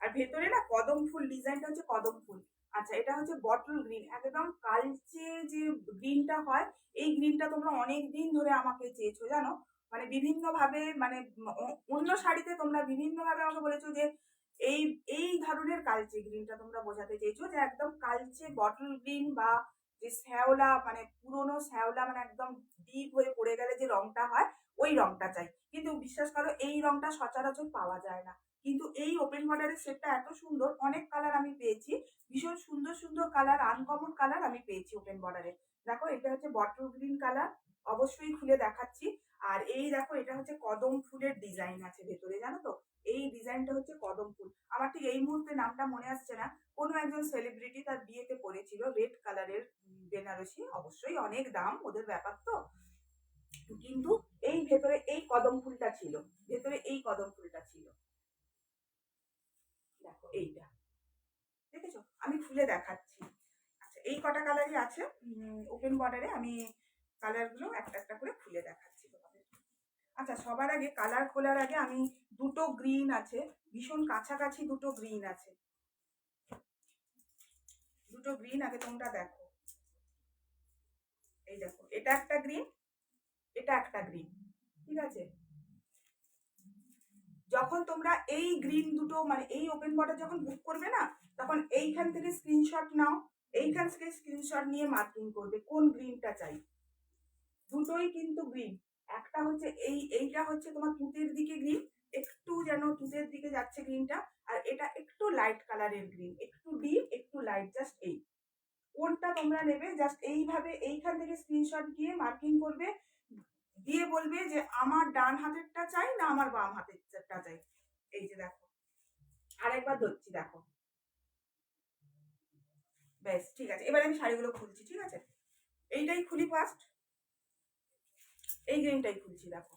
আর ভেতরে না কদম ফুল, ডিজাইনটা হচ্ছে কদম ফুল। আচ্ছা, এটা হচ্ছে বটল গ্রিন, একদম কালচে যে গ্রিনটা হয়, এই গ্রিনটা তোমরা অনেক দিন ধরে আমাকে চেয়েছো জানো। মানে বিভিন্ন ভাবে, মানে অন্য শাড়িতে তোমরা বিভিন্ন ভাবে আমাকে বলেছো যে এই এই ধরনের কালচে গ্রিনটা তোমরা বোঝাতে চেয়েছো, যে একদম কালচে বটল গ্রিন, বা যে শ্যাওলা, মানে পুরোনো শ্যাওলা, মানে একদম ডিপ হয়ে পড়ে গেলে যে রংটা হয়, ওই রংটা চাই। কিন্তু বিশ্বাস করো এই রংটা সচরাচর পাওয়া যায় না। কিন্তু এই ওপেন বর্ডারের সেটটা এত সুন্দর, অনেক কালার আমি পেয়েছি, ভীষণ সুন্দর সুন্দর কালার, আনকমন কালার আমি পেয়েছি ওপেন বর্ডারে। দেখো এটা হচ্ছে বটল গ্রিন কালার, অবশ্যই খুলে দেখাচ্ছি। আর এই দেখো এটা হচ্ছে কদম ফুলের ডিজাইন আছে ভেতরে, জানো তো এই ডিজাইনটা হচ্ছে কদম ফুল। আমার ঠিক এই মুহূর্তে নামটা মনে আসছে না, কোনো একজন সেলিব্রিটি তার বিয়েতে পরেছিল রেড কালারের বেনারসি, অবশ্যই অনেক দাম ওদের ব্যাপার তো, কিন্তু এই ভেতরে এই কদম ফুলটা ছিল, ভেতরে এই কদম ফুলটা ছিল। দেখো এইটা, দেখেছো? আমি খুলে দেখাচ্ছি। আচ্ছা, এই কটা কালারই আছে ওপেন বর্ডারে, আমি কালারগুলো একটা একটা করে খুলে দেখাচ্ছি তোমাদের। আচ্ছা, সবার আগে কালার খোলার আগে আমি দুটো গ্রিন আছে, ভীষণ কাছাকাছি দুটো গ্রিন আছে, দুটো গ্রিন আগে তোমরা দেখো। এই দেখো, এটা একটা গ্রিন, এটা একটা গ্রিন, ঠিক আছে। যখন তোমরা এই গ্রিন দুটো মানে এই ওপেন বর্ডার যখন বুক করবে না, তখন এইখান থেকে স্ক্রিনশট নাও, এইখান থেকে স্ক্রিনশট নিয়ে মার্কিং করবে কোন গ্রিনটা চাই। দুটোই কিন্তু গ্রিন, একটা হচ্ছে এইটা হচ্ছে তোমার তুতের দিকে গ্রিন, একটু যেন তুতের দিকে যাচ্ছে গ্রিনটা, আর এটা একটু লাইট কালারের গ্রিন, একটু ডিপ একটু লাইট, জাস্ট এই কোনটা তোমরা নেবে জাস্ট এইভাবে এইখান থেকে স্ক্রিনশট দিয়ে মার্কিং করবে, দিয়ে বলবে যে আমার ডান হাতেরটা চাই না আমার বাম হাতেরটা চাই। এই যে দেখো, আরেকবার ধরছি, দেখো, ব্যাস ঠিক আছে। এবার আমি শাড়িগুলো খুলছি, ঠিক আছে। এইটাই খুলি ফার্স্ট, এই গ্রিনটাই খুলছি, দেখো।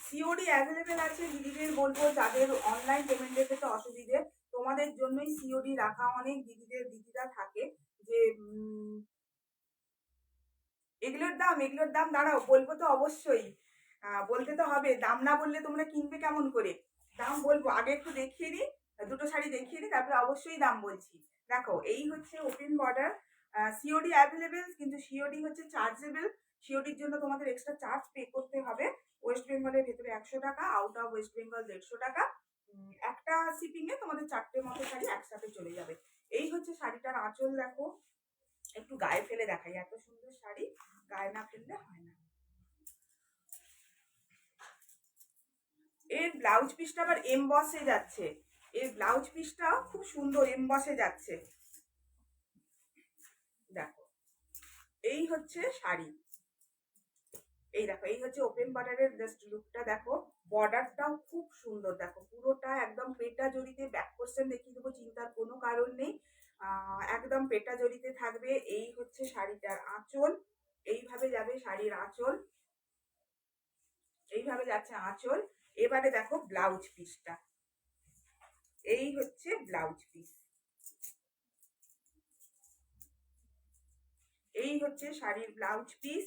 সিওডি অ্যাভেলেবেল আছে দিদিদের, বলবো যাদের অনলাইন পেমেন্টের ক্ষেত্রে অসুবিধে, তোমাদের জন্যই সিওডি রাখা। অনেক দিদিরা থাকে যে এগুলোর দাম দাঁড়াও বলবো তো অবশ্যই, বলতে তো হবে, দাম না বললে তোমরা কিনবে কেমন করে। দাম বলবো, আগে একটু দেখিয়ে দিই, দুটো শাড়ি দেখিয়ে দিই, তারপরে অবশ্যই দাম বলছি। দেখো, এই হচ্ছে ওপেন বর্ডার, সিওডি অ্যাভেলেবেল, কিন্তু সিওডি হচ্ছে চার্জেবল। সিওডির জন্য তোমাদের এক্সট্রা চার্জ পে করতে হবে। ওয়েস্ট বেঙ্গলের ভেতরে 100 টাকা, আউট অফ ওয়েস্ট বেঙ্গল 150 টাকা। একটা শিপিংয়ে তোমাদের 4টে মতো শাড়ি একসাথে চলে যাবে। এই হচ্ছে শাড়িটার আঁচল, দেখো, একটু গায়ে ফেলে দেখাই, এত সুন্দর শাড়ি গায়ে না ফেললে হয় না। এর ব্লাউজ পিসটা আবার এমবসে যাচ্ছে, এর ব্লাউজ পিসটাও খুব সুন্দর এমবসে যাচ্ছে, দেখো। এই হচ্ছে শাড়ি, এই দেখো, এই হচ্ছে ওপেন বর্ডারের জাস্ট লুকটা, দেখো। বর্ডারটাও খুব সুন্দর, দেখো, পুরোটা একদম পেটা জড়িতে, ব্যাক পোর্শন দেখিয়ে দেবো, চিন্তার কোনো কারণ নেই, একদম পেটা জড়িতে থাকবে। এই হচ্ছে শাড়িটার আঁচল, এইভাবে যাবে শাড়ির আঁচল, এইভাবে যাচ্ছে আঁচল। এবারে দেখো ব্লাউজ পিসটা, এই হচ্ছে ব্লাউজ পিস, এই হচ্ছে শাড়ির ব্লাউজ পিস।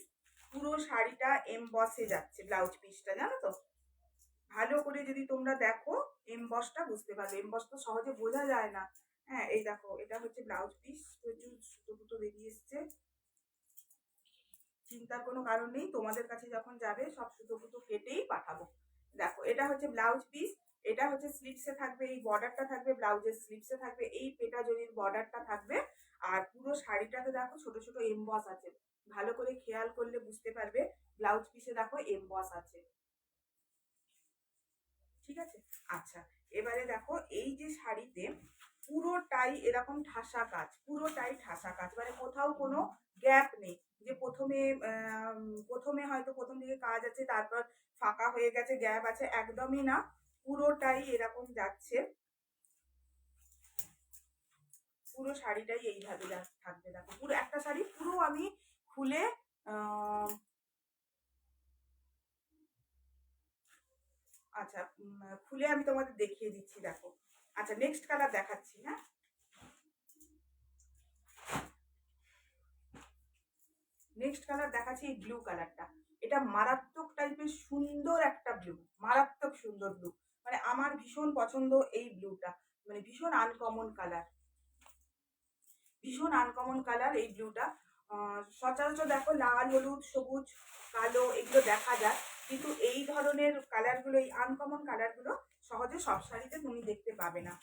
পুরো শাড়িটা এমবসে যাচ্ছে ব্লাউজ পিসটা, জানো তো। ভালো করে যদি তোমরা দেখো এমবসটা বুঝতে পারবে, এমবস তো সহজে বোঝা যায় না। হ্যাঁ, এই দেখো, এটা হচ্ছে ব্লাউজ পিস, প্রচুর সুতো টুতো বেরিয়ে এসছে, চিন্তার কোনো কারণ নেই, তোমাদের কাছে যখন যাবে সব সুতো ফুতো কেটেই পাঠাবো। দেখো, এটা হচ্ছে ব্লাউজ পিস, এটা হচ্ছে স্লিপসে থাকবে, এই বর্ডারটা থাকবে, ব্লাউজের স্লিপসে থাকবে এই পেটা জরির বর্ডারটা থাকবে। আর পুরো শাড়িটাতে দেখো ছোট ছোট এমবস আছে, ভালো করে খেয়াল করলে বুঝতে পারবে, ব্লাউজ পিসে দেখো এমবস আছে, ঠিক আছে। আচ্ছা, এবারে দেখো, এই যে শাড়িতে পুরোটাই এরকম ঠাসা কাজ, পুরোটাই ঠাসা কাজ, মানে কোথাও কোনো গ্যাপ নেই যে প্রথমে হয়তো প্রথম দিকে কাজ আছে তারপর ফাঁকা হয়ে গেছে, গ্যাপ আছে, একদমই না, পুরোটাই এরকম যাচ্ছে, পুরো শাড়িটাই এইভাবে থাকবে। দেখো, পুরো একটা শাড়ি পুরো আমি খুলে আচ্ছা, খুলে আমি তোমাদের দেখিয়ে দিচ্ছি, দেখো। আচ্ছা, নেক্সট কালার দেখাচ্ছি, হ্যাঁ। নেক্সট কালার দেখাচ্ছি, এই ব্লু কালারটা, এটা মারাত্মক টাইপের সুন্দর একটা ব্লু, মারাত্মক সুন্দর ব্লু, মানে আমার ভীষণ পছন্দ এই ব্লুটা, মানে ভীষণ আনকমন কালার, ভীষণ আনকমন কালার এই ব্লুটা। সচরাচর দেখো লাল, হলুদ, সবুজ, কালো এগুলো দেখা যায়, কিন্তু এই ধরনের কালারগুলো, এই আনকমন কালারগুলো সহজে সব শাড়িতে তুমি দেখতে পাবে না।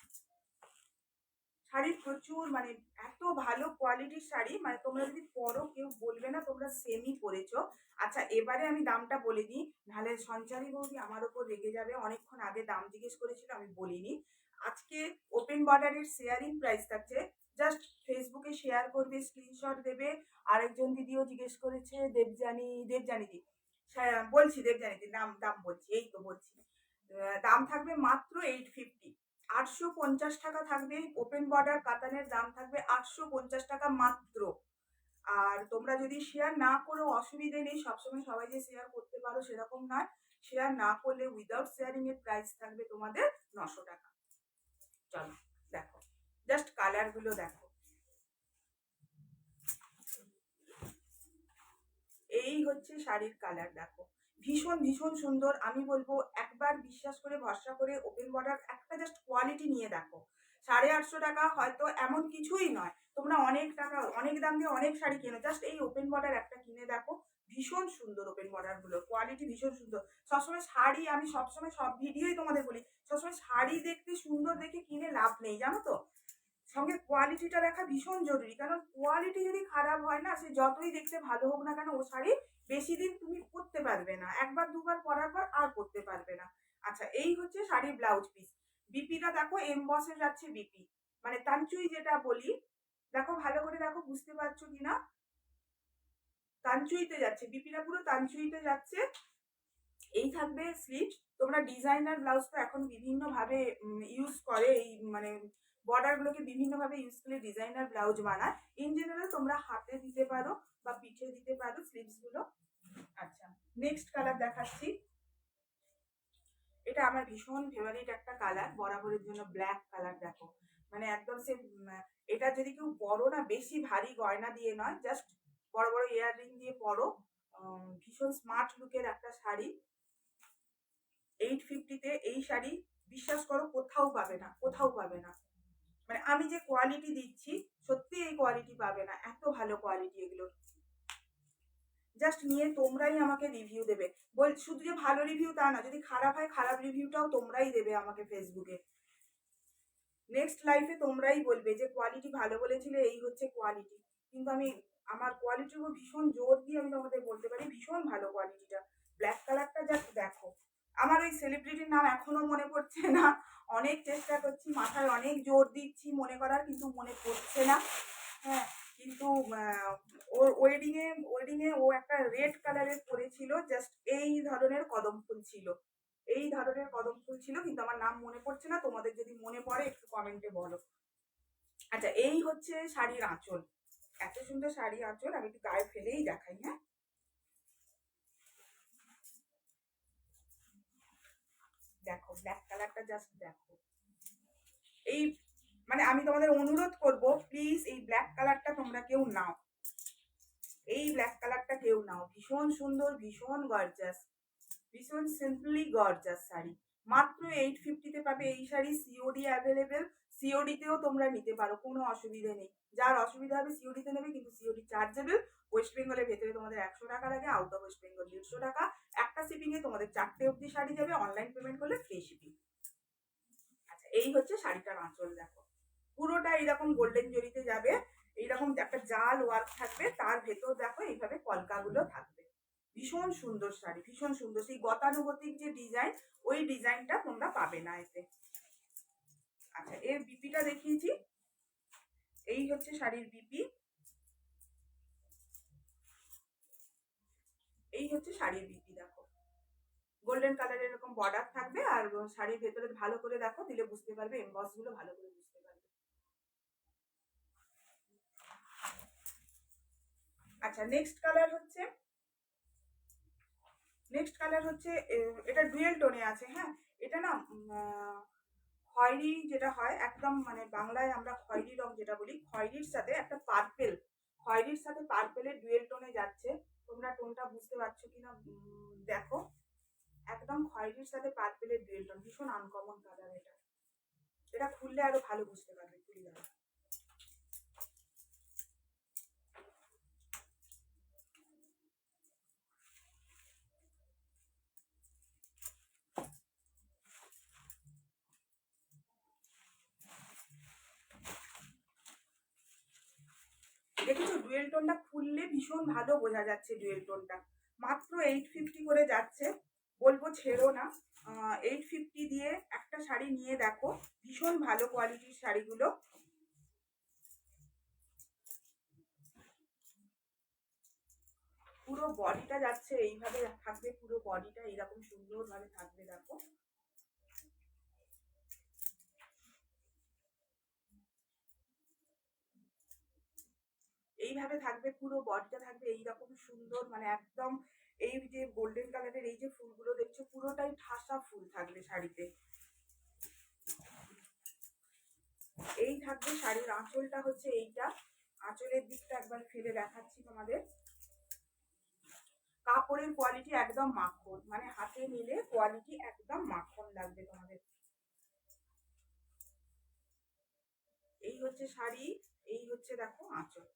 শাড়ির প্রচুর, মানে এত ভালো কোয়ালিটির শাড়ি, মানে তোমরা যদি পরো কেউ বলবে না তোমরা সেমই পরেছো। আচ্ছা, এবারে আমি দামটা বলে দিই, নাহলে সঞ্চারী বৌদি আমার ওপর রেগে যাবে, অনেকক্ষণ আগে দাম জিজ্ঞেস করেছিল আমি বলিনি। আজকে ওপেন বর্ডারের শেয়ারিং প্রাইস থাকছে, জাস্ট ফেসবুকে শেয়ার করবে, স্ক্রিনশট দেবে। আরেকজন দিদিও জিজ্ঞেস করেছে, দেবজানি দি, বলছি দেবজানি দি, দাম দাম বলছি, এই তো বলছি, দাম থাকবে মাত্র 850, 850 টাকা থাকবে। ওপেন বর্ডার কাতানের দাম থাকবে 850 টাকা মাত্র। আর তোমরা যদি শেয়ার না করো অসুবিধে নেই, সবসময় সবাই যে শেয়ার করতে পারো সেরকম নয়, শেয়ার না করলে উইদাউট শেয়ারিং এর প্রাইস থাকবে তোমাদের 900 টাকা। চলো দেখো, জাস্ট কালার গুলো দেখো, এই হচ্ছে শাড়ির কালার, দেখো ভীষণ ভীষণ সুন্দর। আমি বলবো একবার বিশ্বাস করে ভরসা করে ওপেন বর্ডার একটা জাস্ট কোয়ালিটি নিয়ে দেখো। 850 টাকা হয়তো এমন কিছুই নয়, তোমরা অনেক টাকা অনেক দাম দিয়ে অনেক শাড়ি কেনো, জাস্ট এই ওপেন বর্ডার একটা কিনে দেখো। ভীষণ সুন্দর ওপেন বর্ডার গুলো, কোয়ালিটি ভীষণ সুন্দর। সবসময় শাড়ি, আমি সবসময় সব ভিডিওই তোমাদের বলি, সবসময় শাড়ি দেখতে সুন্দর দেখে কিনে লাভ নেই, জানো তো, সঙ্গে কোয়ালিটিটা দেখা ভীষণ জরুরি। কারণ কোয়ালিটি যদি খারাপ হয় না, সে যতই দেখতে ভালো হোক না কেন, ও শাড়ি বেশি দিন তুমি পরতে পারবে না, একবার দুবার পরার পর আর পরতে পারবে না। আচ্ছা, এই হচ্ছে শাড়ির ব্লাউজ পিস। বিপিটা দেখো এমবসে যাচ্ছে, বিপি মানে তানচুই যেটা বলি, দেখো ভালো করে দেখো, বুঝতে পারছো কিনা, তানচুইতে যাচ্ছে, বিপিটা পুরো তানচুইতে যাচ্ছে। এই থাকবে স্লিভস। তোমরা ডিজাইনার ব্লাউজ তো এখন বিভিন্ন ভাবে ইউজ করে, এই মানে বর্ডার গুলোকে বিভিন্ন ভাবে ইউজ করে ডিজাইনার ব্লাউজ বানায়। ইন জেনারেল তোমরা হাতে দিতে পারো বা পিঠে দিতে পারো স্লিভস গুলো। আচ্ছা, নেক্সট কালার দেখাচ্ছি। এটা আমার ভীষণ ফেভারিট একটা কালার, বরাবরের জন্য ব্ল্যাক কালার। দেখো মানে একদম সে এটা যদি কেউ পরো না, বেশি ভারী গয়না দিয়ে নয়, জাস্ট বড় বড় ইয়াররিং দিয়ে পরো, ভীষণ স্মার্ট লুকের একটা শাড়ি। 850-তে এই শাড়ি বিশ্বাস করো কোথাও পাবে না, কোথাও পাবে না। মানে আমি যে কোয়ালিটি দিচ্ছি, সত্যি এই কোয়ালিটি পাবে না, এত ভালো কোয়ালিটি এগুলো। জাস্ট নিয়ে তোমরাই আমাকে রিভিউ দেবে। শুধু যে ভালো রিভিউ তা না, যদি খারাপ হয় খারাপ রিভিউটাও তোমরাই দেবে আমাকে ফেসবুকে। নেক্সট লাইফে তোমরাই বলবে যে কোয়ালিটি ভালো বলেছিলে, এই হচ্ছে কোয়ালিটি। কিন্তু আমি আমার কোয়ালিটির উপর ভীষণ জোর দিয়ে আমি তোমাদের বলতে পারি ভীষণ ভালো কোয়ালিটিটা। ব্ল্যাক কালারটা জাস্ট দেখো। আমার ওই সেলিব্রিটির নাম এখনো মনে পড়ছে না, অনেক চেষ্টা করছি, মাথায় অনেক জোর দিচ্ছি মনে করার, কিন্তু মনে পড়ছে না। হ্যাঁ, কিন্তু ওর ওয়েডিংয়ে ও একটা রেড কালারের পরেছিল, জাস্ট এই ধরনের কদম ফুল ছিল, এই ধরনের কদম ফুল ছিল, কিন্তু আমার নাম মনে পড়ছে না। তোমাদের যদি মনে পড়ে একটু কমেন্টে বলো। আচ্ছা, এই হচ্ছে শাড়ির আঁচল, এত সুন্দর শাড়ি আঁচল। আমি একটু গায়ে ফেলেই দেখাই। হ্যাঁ, দেখো ব্ল্যাক কালারটা জাস্ট দেখো। এই মানে আমি তোমাদের অনুরোধ করব, প্লিজ এই ব্ল্যাক কালারটা তোমরা কেউ নাও, এই ব্ল্যাক কালারটা কেউ নাও। ভীষণ সুন্দর, ভীষণ গর্জাস, ভীষণ সিম্পলি গর্জাস শাড়ি। মাত্র 850-তে পাবে এই শাড়ি। সিওডি অ্যাভেলেবেল, সিওডিতেও তোমরা নিতে পারো, কোনো অসুবিধে নেই। যার অসুবিধা হবে সিওডিতে নেবে, কিন্তু সিওডি চার্জেবল। ওয়েস্ট বেঙ্গলের ভেতরে তোমাদের 100 টাকা লাগে, আউট অফ ওয়েস্ট বেঙ্গল 150 টাকা। একটা শিপিংয়ে তোমাদের 4টে অবধি শাড়ি যাবে, অনলাইন পেমেন্ট করলে ফ্রি শিপিং। আচ্ছা, এই হচ্ছে শাড়িটার আঁচল, দেখো পুরোটা এইরকম গোল্ডেন জরিতে যাবে, এইরকম একটা জাল ওয়ার্ক থাকবে, তার ভেতর দেখো এইভাবে কলকাগুলো থাকবে। ভীষণ সুন্দর শাড়ি, ভীষণ সুন্দর। সেই গতানুগতিক যে ডিজাইন, ওই ডিজাইনটা তোমরা পাবে না এতে। আচ্ছা, এর বিপিটা দেখিয়েছি, এই হচ্ছে শাড়ির বিপি, এই হচ্ছে শাড়ির বিপি। দেখো গোল্ডেন কালারের এরকম বর্ডার থাকবে, আর শাড়ির ভেতরে ভালো করে দেখো, দিলে বুঝতে পারবে, এমবস গুলো ভালো করে বুঝতে পারবে। আচ্ছা, নেক্সট কালার হচ্ছে এটা ডুয়েল টোনে আছে। হ্যাঁ, এটা না খয়েরি যেটা হয় একদম, মানে বাংলায় আমরা খয়েরি রং যেটা বলি, খয়েরির সাথে একটা পার্পেল, খয়েরির সাথে পার্পেলের ডুয়েল টোনে যাচ্ছে। তোমরা টোনটা বুঝতে পারছো কিনা দেখো, একদম খয়েরির সাথে পার্পেলের ডুয়েল টোন, ভীষণ আনকমন কালার এটা। এটা খুললে আরো ভালো বুঝতে পারবে, খুলে যাবে। দেখেছো ডুয়েল টোনটা খুললে ভীষণ ভালো বোঝা যাচ্ছে, ডুয়েল টোনটা মাত্র 850 করে যাচ্ছে। বলবো ছেড়ো না, 850 দিয়ে একটা শাড়ি নিয়ে দেখো, ভীষণ ভালো কোয়ালিটির শাড়িগুলো। পুরো বডিটা যাচ্ছে এইভাবে থাকবে, পুরো বডিটা এইরকম সুন্দর ভাবে থাকবে। দেখো এইভাবে থাকবে, পুরো বডিটা থাকবে এইরকম সুন্দর, মানে একদম এই যে গোল্ডেন কালারের এই যে ফুলগুলো দেখছো, পুরোটাই ঠাসা ফুল থাকবে শাড়িতে। এই থাকবে শাড়ির আঁচলটা হচ্ছে এইটা, আঁচলের দিকটা একবার ফেলে দেখাচ্ছি তোমাদের। কাপড়ের কোয়ালিটি একদম মাখন, মানে হাতে নিলে কোয়ালিটি একদম মাখন লাগবে তোমাদের। এই হচ্ছে শাড়ি, এই হচ্ছে দেখো আঁচল,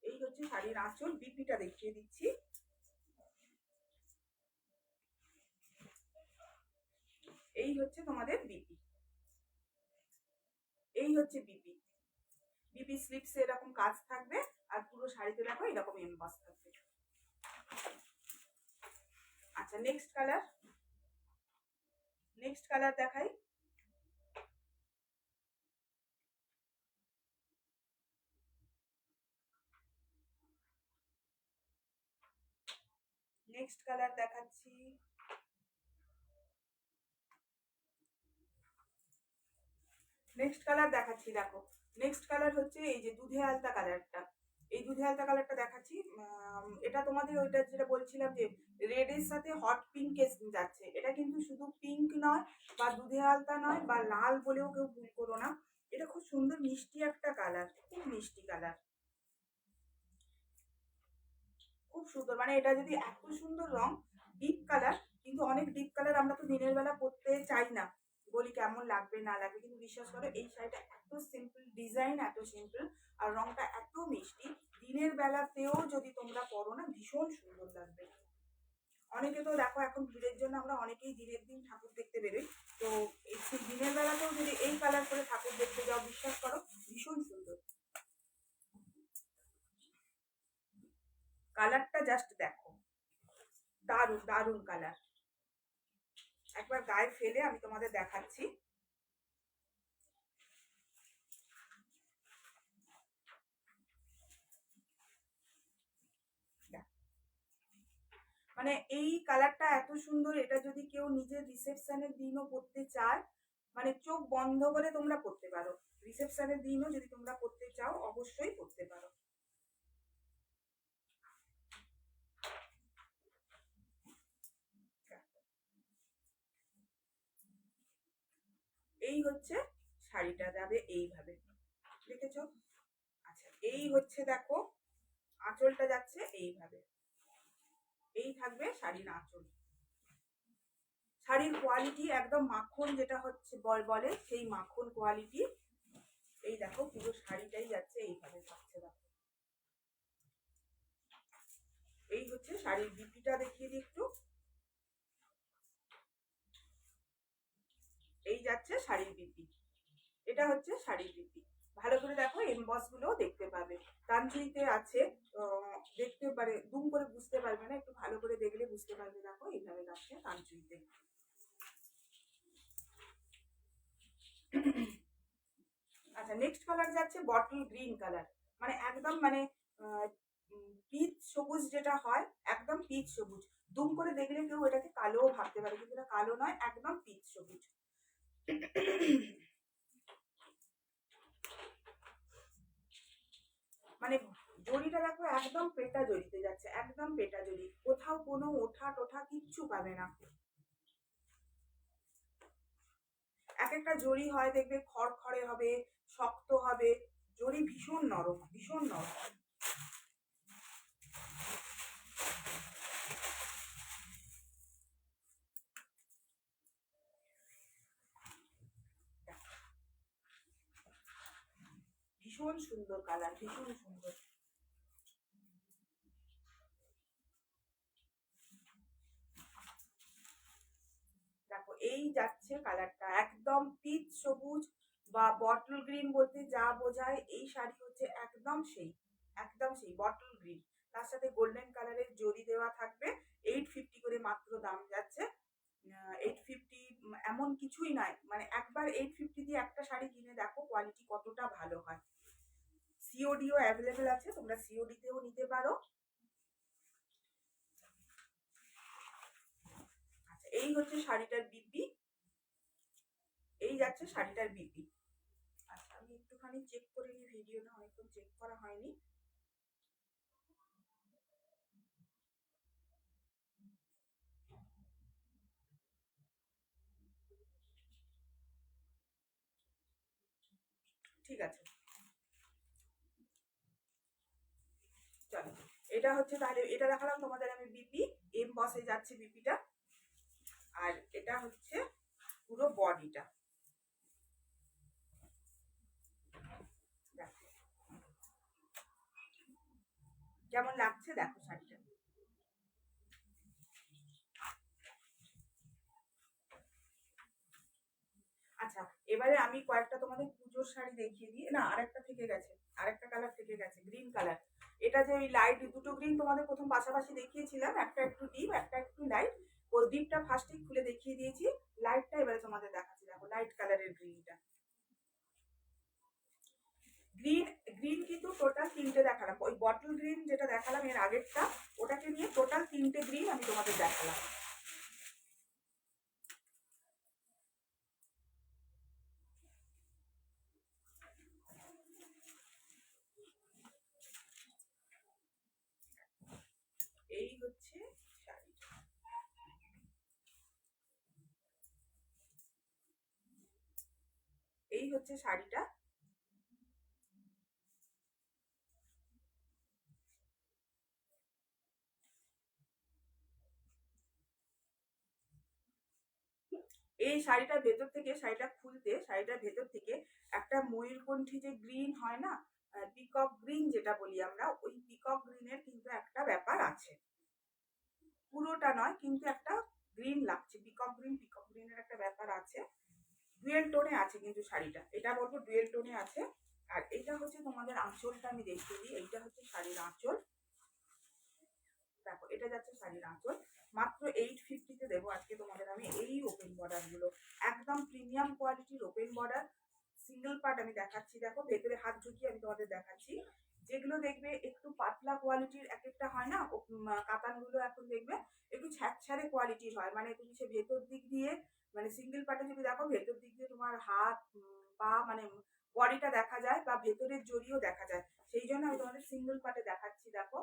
এই হচ্ছে শাড়ির আঁচল। বিপিটা দেখিয়ে দিচ্ছি। এই হচ্ছে তোমাদের বিপি, এই হচ্ছে বিপি। বিপি স্লিপসে এরকম কাজ থাকবে, আর পুরো শাড়িতে দেখো এরকম এমবস থাকবে। আচ্ছা নেক্সট কালার, নেক্সট কালার দেখাই। নেক্সট কালার দেখাচ্ছি। নেক্সট কালার দেখাচ্ছি, দেখো নেক্সট কালার হচ্ছে এই যে দুধে আলতা কালারটা। এই দুধে আলতা কালারটা দেখাচ্ছি। এটা তোমাদের ওইটা যেটা বলছিলাম যে রেডের সাথে হট পিঙ্ক যাচ্ছে, এটা কিন্তু শুধু পিঙ্ক নয় বা দুধে আলতা নয় বা লাল বলেও কেউ ভুল করো না। এটা খুব সুন্দর মিষ্টি একটা কালার, খুব মিষ্টি কালার, খুব সুন্দর। মানে এটা যদি এত সুন্দর রং, ডিপ কালার, কিন্তু অনেক ডিপ কালার আমরা তো দিনের বেলা পরতে চাই না, বলি কেমন লাগবে না লাগবে, কিন্তু বিশ্বাস করো এই শাড়িটা এত সিম্পল ডিজাইন, এত সিম্পল, আর রংটা এত মিষ্টি, দিনের বেলাতেও যদি তোমরা পরো না ভীষণ সুন্দর লাগবে। অনেকে তো দেখো এখন ভিড়ের জন্য আমরা অনেকেই দিনের দিন ঠাকুর দেখতে বেরোই, তো এই দিনের বেলাতেও যদি এই কালার করে ঠাকুর দেখতে যাও, বিশ্বাস করো ভীষণ সুন্দর। কালারটা জাস্ট দেখো, দারুণ দারুণ কালার। একবার গায়ে ফেলে আমি তোমাদের দেখাচ্ছি। মানে এই কালারটা এত সুন্দর, এটা যদি কেউ নিজের রিসেপশনের দিনও পরতে চায়, মানে চোখ বন্ধ করে তোমরা পরতে পারো। রিসেপশনের দিনও যদি তোমরা পরতে চাও অবশ্যই পরতে পারো। এই হচ্ছে শাড়িটা যাবে এইভাবে, দেখেছ? আচ্ছা এই হচ্ছে দেখো আঁচলটা যাচ্ছে এইভাবে, এই থাকবে শাড়ির আঁচল। শাড়ির কোয়ালিটি একদম মাখন, যেটা হচ্ছে বলে সেই মাখন কোয়ালিটি। এই দেখো পুরো শাড়িটাই যাচ্ছে এইভাবে থাকছে, দেখো। এই হচ্ছে শাড়ির বিপিটা দেখিয়ে দিই একটু। এই যাচ্ছে শাড়ির বিপি, এটা হচ্ছে শাড়ির বিপি। ভালো করে দেখো এমবস গুলো দেখতে পাবে, কাঞ্চুইতে আছে, দেখতে পারে, দুম করে বুঝতে পারবে না, একটু ভালো করে দেখলে বুঝতে পারবে। দেখো এইভাবে যাচ্ছে কাঞ্চুইতে। আচ্ছা নেক্সট কালার যাচ্ছে বটল গ্রিন কালার, মানে একদম মানে পিচ সবুজ যেটা হয়, একদম পিচ সবুজ। দুম করে দেখলে কেউ এটাকে কালোও ভাবতে পারে, কিন্তু এটা কালো নয়, একদম পিচ সবুজ। মানে জড়িটা দেখো একদম পেটা জড়িতে যাচ্ছে, একদম পেটা জড়ি, কোথাও কোনো ওঠা টোঠা কিচ্ছু পাবে না। এক একটা জড়ি হয় দেখবে খড়খড়ে হবে, শক্ত হবে, জড়ি ভীষণ নরম, ভীষণ নরম। ভীষণ সুন্দর কালার, ভীষণ সুন্দর। দেখো এই যাচ্ছে কালারটা একদম পিচ সবুজ বা বটল গ্রিন বলতে যা বোঝায়, এই শাড়ি হচ্ছে একদম সেই, একদম সেই বটল গ্রিন। তার সাথে গোল্ডেন কালারের জরি দেওয়া থাকবে। 850 করে মাত্র দাম যাচ্ছে। 850 এমন কিছুই নাই, মানে একবার 850 দিয়ে একটা শাড়ি কিনে দেখো কোয়ালিটি কতটা ভালো হয়। সিওডিও অ্যাভেলেবেল আছে, তোমরা সিওডিতেও নিতে পারো। আচ্ছা এই হচ্ছে শাড়িটার বিপি, এই যাচ্ছে শাড়িটার বিপি। আচ্ছা আমি একটুখানি চেক করে নিই, ভিডিওটা অনেকক্ষণ চেক করা হয়নি। ঠিক আছে, চলো এটা হচ্ছে, তাহলে এটা দেখালাম তোমাদের আমি বিপি, এম বসে যাচ্ছে বিপিটা। আর এটা হচ্ছে পুরো বডিটা। কেমন লাগছে দেখো শাড়িটা। আচ্ছা, এবারে আমি কয়েকটা তোমাদের পুজোর শাড়ি দেখিয়ে দিই। না, আরেকটা থেকে গেছে, আরেকটা কালার থেকে গেছে, গ্রিন কালার। এটা যে ওই লাইট দুটো গ্রিন তোমাদের প্রথম পাশাপাশি দেখিয়েছিলাম, একটা একটু ডিপ একটা একটু লাইট। ওই ডিপটা ফার্স্টেই খুলে দেখিয়ে দিয়েছি, লাইটটা এবারে তোমাদের দেখাচ্ছি। দেখো লাইট কালারের গ্রিনটা। গ্রিন গ্রিন কিন্তু টোটাল তিনটে দেখালাম। ওই বটল গ্রিন যেটা দেখালাম এর আগেরটা, ওটাকে নিয়ে টোটাল তিনটে গ্রিন আমি তোমাদের দেখালাম। এই হচ্ছে শাড়িটা। এই হচ্ছে শাড়িটা। এই শাড়িটার ভেতর থেকে, শাড়িটা খুলতে শাড়িটার ভেতর থেকে একটা ময়ূরকণ্ঠী যে গ্রিন হয় না, পিকক গ্রিন যেটা বলি আমরা, ওই পিকক গ্রিনের কিন্তু একটা ব্যাপার আছে। পুরোটা নয় কিন্তু একটা গ্রিন লাগছে, পিকক গ্রিনের একটা ব্যাপার আছে। ডুয়েল টোনে আছে কিন্তু শাড়িটা, এটা বলবো ডুয়েল টোনে আছে। আর এইটা হচ্ছে তোমাদের আঁচলটা, আমি দেখিয়ে দিই। এইটা হচ্ছে শাড়ির আঁচল। দেখো এটা যাচ্ছে শাড়ির আঁচল। মাত্র 850-তে দেবো আজকে তোমাদের আমি এই ওপেন বর্ডার গুলো। একদম প্রিমিয়াম কোয়ালিটির ওপেন বর্ডার সিঙ্গেল পার্ট আমি দেখাচ্ছি। দেখো ভেতরে হাত ঢুকিয়ে আমি তোমাদের দেখাচ্ছি। যেগুলো দেখবে একটু পাতলা কোয়ালিটির, এক একটা হয় না কাতানগুলো, এখন দেখবে একটু ছ্যাঁচড়ে কোয়ালিটির হয়, মানে তুমি সে ভেতর দিক দিয়ে, মানে সিঙ্গেল পার্টে যদি দেখো ভেতর দিক দিয়ে তোমার হাত পা মানে বডিটা দেখা যায়, বা ভেতরের জড়িও দেখা যায়। সেই জন্য আমি তোমাদের সিঙ্গেল পার্টে দেখাচ্ছি। দেখো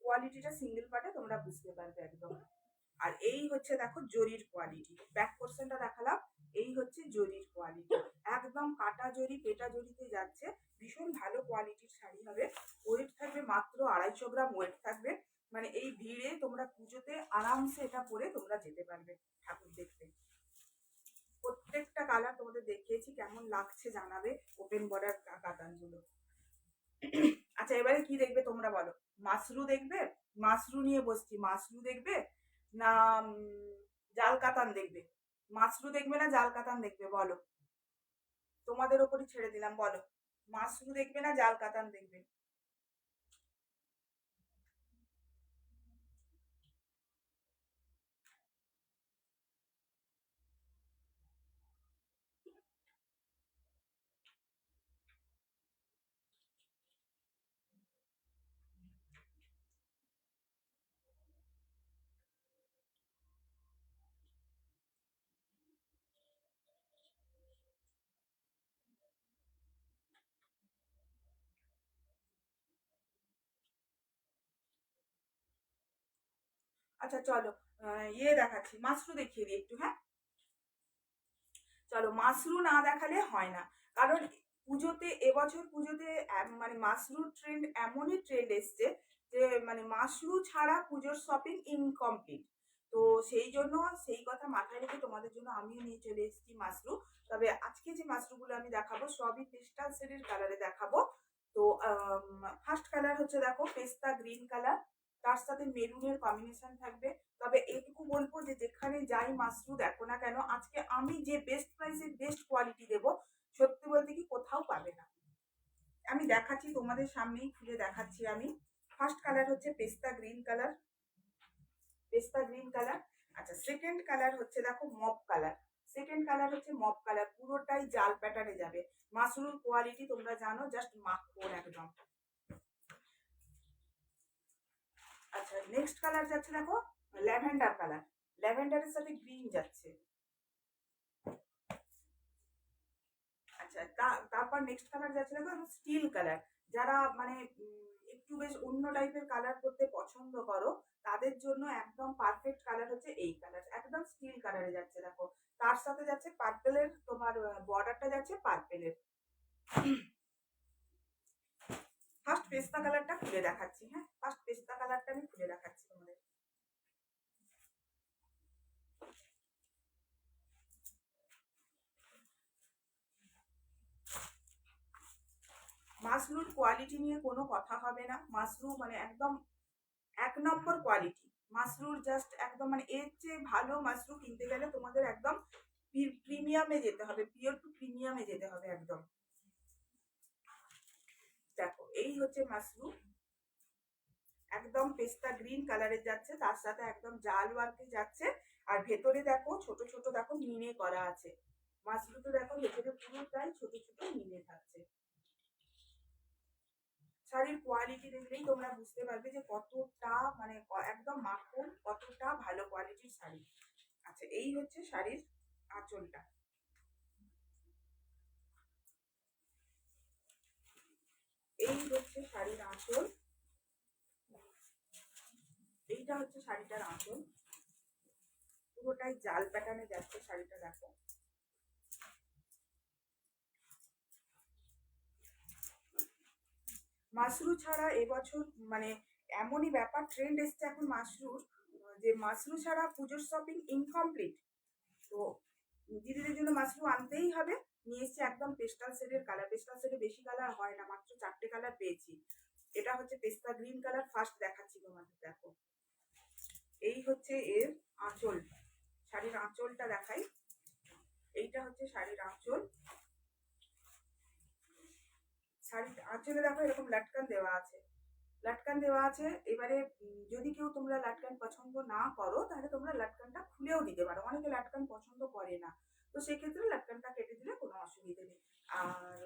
কোয়ালিটিটা সিঙ্গেল পার্টে তোমরা বুঝতে পারবে একদম। আর এই হচ্ছে দেখো জরির কোয়ালিটি, ব্যাক পোর্শনটা দেখালাম। এই হচ্ছে জরির কোয়ালিটি, একদম কাটা জরি পেটা জরিতে যাচ্ছে। ভীষণ ভালো কোয়ালিটির শাড়ি হবে। ওয়েট থাকবে মাত্র 250 গ্রাম ওয়েট থাকবে। মানে এই ভিড়ে তোমরা পুজোতে আরামসে এটা পরে তোমরা যেতে পারবে ঠাকুর দেখতে। প্রত্যেকটা কালার তোমাদের দেখিয়েছি, কেমন লাগছে জানাবে ওপেন বর্ডার কাতানগুলো। আচ্ছা, এবারে কি দেখবে তোমরা বলো? মাশরু দেখবে? মাশরু নিয়ে বসছি। মাশরু দেখবে না জাল কাতান দেখবে? মাশরু দেখবে না জাল কাতান দেখবে বলো? তোমাদের ওপরই ছেড়ে দিলাম, বলো মাশরু দেখবে না জাল কাতান দেখবে? আচ্ছা চলো, ইয়ে দেখাচ্ছি, মাশরু দেখিয়ে দিই একটু, হ্যাঁ? চলো, মাশরু না দেখালে হয় না। কারণ পুজোতে, এবছর পুজোতে মানে মাশরুর ট্রেন্ড, এমনই ট্রেন্ড এসছে যে মানে মাশরু ছাড়া পুজোর শপিং ইনকমপ্লিট। তো সেই জন্য, সেই কথা মাথায় রেখে তোমাদের জন্য আমিও নিয়ে চলে এসেছি মাশরু। তবে আজকে যে মাশরুগুলো আমি দেখাবো সবই পেস্টাল শেডের কালারে দেখাবো। তো ফার্স্ট কালার হচ্ছে দেখো পেস্তা গ্রিন কালার, তার সাথে মেরুনের কম্বিনেশন থাকবে। তবে এটুকু বলবো যে যেখানে যাই মাশরু দেখো না কেন, আজকে আমি যে বেস্ট প্রাইসে বেস্ট কোয়ালিটি দেবো, সত্যি বলতে কি কোথাও পাবে না। আমি দেখাচ্ছি তোমাদের সামনেই খুলে দেখাচ্ছি আমি। ফার্স্ট কালার হচ্ছে পেস্তা গ্রিন কালার, পেস্তা গ্রিন কালার। আচ্ছা, সেকেন্ড কালার হচ্ছে দেখো মপ কালার। সেকেন্ড কালার হচ্ছে মপ কালার, পুরোটাই জাল প্যাটার্নে যাবে। মাশরুর কোয়ালিটি তোমরা জানো, জাস্ট মাখন একদম। আচ্ছা, নেক্সট কালার যাচ্ছে দেখো ল্যাভেন্ডার কালার, ল্যাভেন্ডারের সাথে গ্রিন যাচ্ছে। আচ্ছা, তারপর নেক্সট কালার যাচ্ছে দেখো স্টিল কালার। যারা মানে একটু বেশ অন্য টাইপের কালার করতে পছন্দ করো, তাদের জন্য একদম পারফেক্ট কালার হচ্ছে এই কালার, একদম স্টিল কালারে যাচ্ছে দেখো। তার সাথে যাচ্ছে পার্পেলের, তোমার বর্ডারটা যাচ্ছে পার্পেলের। ফার্স্ট পেস্তা কালারটা খুলে দেখাচ্ছি। হ্যাঁ, ফার্স্ট পেস্তা কালারটা আমি খুলে দেখাচ্ছি তোমাদের। মাশরুর কোয়ালিটি নিয়ে কোনো কথা হবে না। মাশরু মানে একদম ১ নম্বর কোয়ালিটি। মাশরুর জাস্ট একদম মানে এর চেয়ে ভালো মাশরু কিনতে গেলে তোমাদের একদম প্রিমিয়ামে যেতে হবে, পিওর টু প্রিমিয়ামে যেতে হবে একদম। দেখো এই হচ্ছে মাশরু, একদম পেস্তা গ্রিন কালারের যাচ্ছে, তার সাথে একদম জাল ওয়ার্কে যাচ্ছে। আর ভেতরে দেখো ছোট ছোট দেখো মিনে করা আছে। মাশরুটা দেখো ভেতরে পুরোটাই ছোট ছোট মিনে থাকছে। শাড়ির কোয়ালিটি দেখলেই তোমরা বুঝতে পারবে যে কতটা মানে একদম মাখন, কতটা ভালো কোয়ালিটির শাড়ি। আচ্ছা, এই হচ্ছে শাড়ির আঁচলটা। এই হচ্ছে শাড়ির আঁচল, এইটা হচ্ছে শাড়িটার আঁচল। পুরোটাই জাল প্যাটার্নে যাচ্ছে শাড়িটা, দেখো। মাশরু ছাড়া এবছর মানে এমনই ব্যাপার, ট্রেন্ড এসছে এখন মাশরুর, যে মাশরু ছাড়া পুজোর শপিং ইনকমপ্লিট। তো দিদিদের জন্য মাশরু আনতেই হবে। নিয়ে এসছে একদম পেস্টাল শেডের কালার। পেস্টাল শেডে বেশি কালার হয় না, মাত্র 4টে কালার পেয়েছি। এটা হচ্ছে পেস্তা গ্রিন কালার, ফার্স্ট দেখাচ্ছি তোমাদের, দেখো। এই হচ্ছে এর আঁচল, শাড়ির আঁচলটা দেখাই। এইটা হচ্ছে শাড়ির আঁচল। শাড়ির আঁচলে দেখো এরকম লাটকান দেওয়া আছে, লাটকান দেওয়া আছে। এবারে যদি কেউ তোমরা লাটকান পছন্দ না করো তাহলে তোমরা লাটকানটা খুলেও দিতে পারো, অনেকে লাটকান পছন্দ করে না, তো সেক্ষেত্রে লাটকানটা কেটে দিলে কোনো অসুবিধে নেই। আর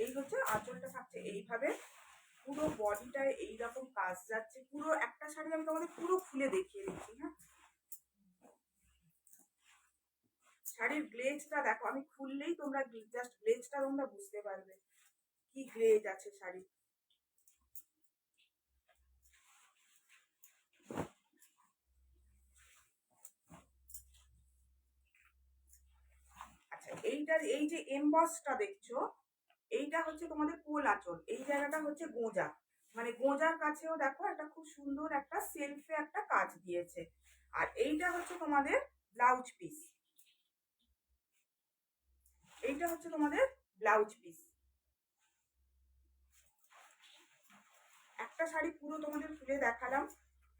এই হচ্ছে আঁচলটা থাকছে এইভাবে, পুরো বডিটায় এইরকম কাজ যাচ্ছে। পুরো একটা শাড়ি আমি তোমাদের পুরো খুলে দেখিয়ে দিচ্ছি। হ্যাঁ, শাড়ির গ্লেজটা দেখো, আমি খুললেই তোমরা জাস্ট গ্লেজটা তোমরা বুঝতে পারবে কি গ্লেজ আছে শাড়ি। আচ্ছা, এইটার এই যে এমবসটা দেখছো, এইটা হচ্ছে তোমাদের কোল আঁচল, এই জায়গাটা হচ্ছে গোঁজা, মানে গোঁজার কাছেও দেখো একটা খুব সুন্দর একটা সেলফে একটা কাজ দিয়েছে। আর এইটা হচ্ছে তোমাদের ব্লাউজ পিস, এইটা হচ্ছে তোমাদের ব্লাউজ পিস। একটা শাড়ি পুরো তোমাদের খুলে দেখালাম,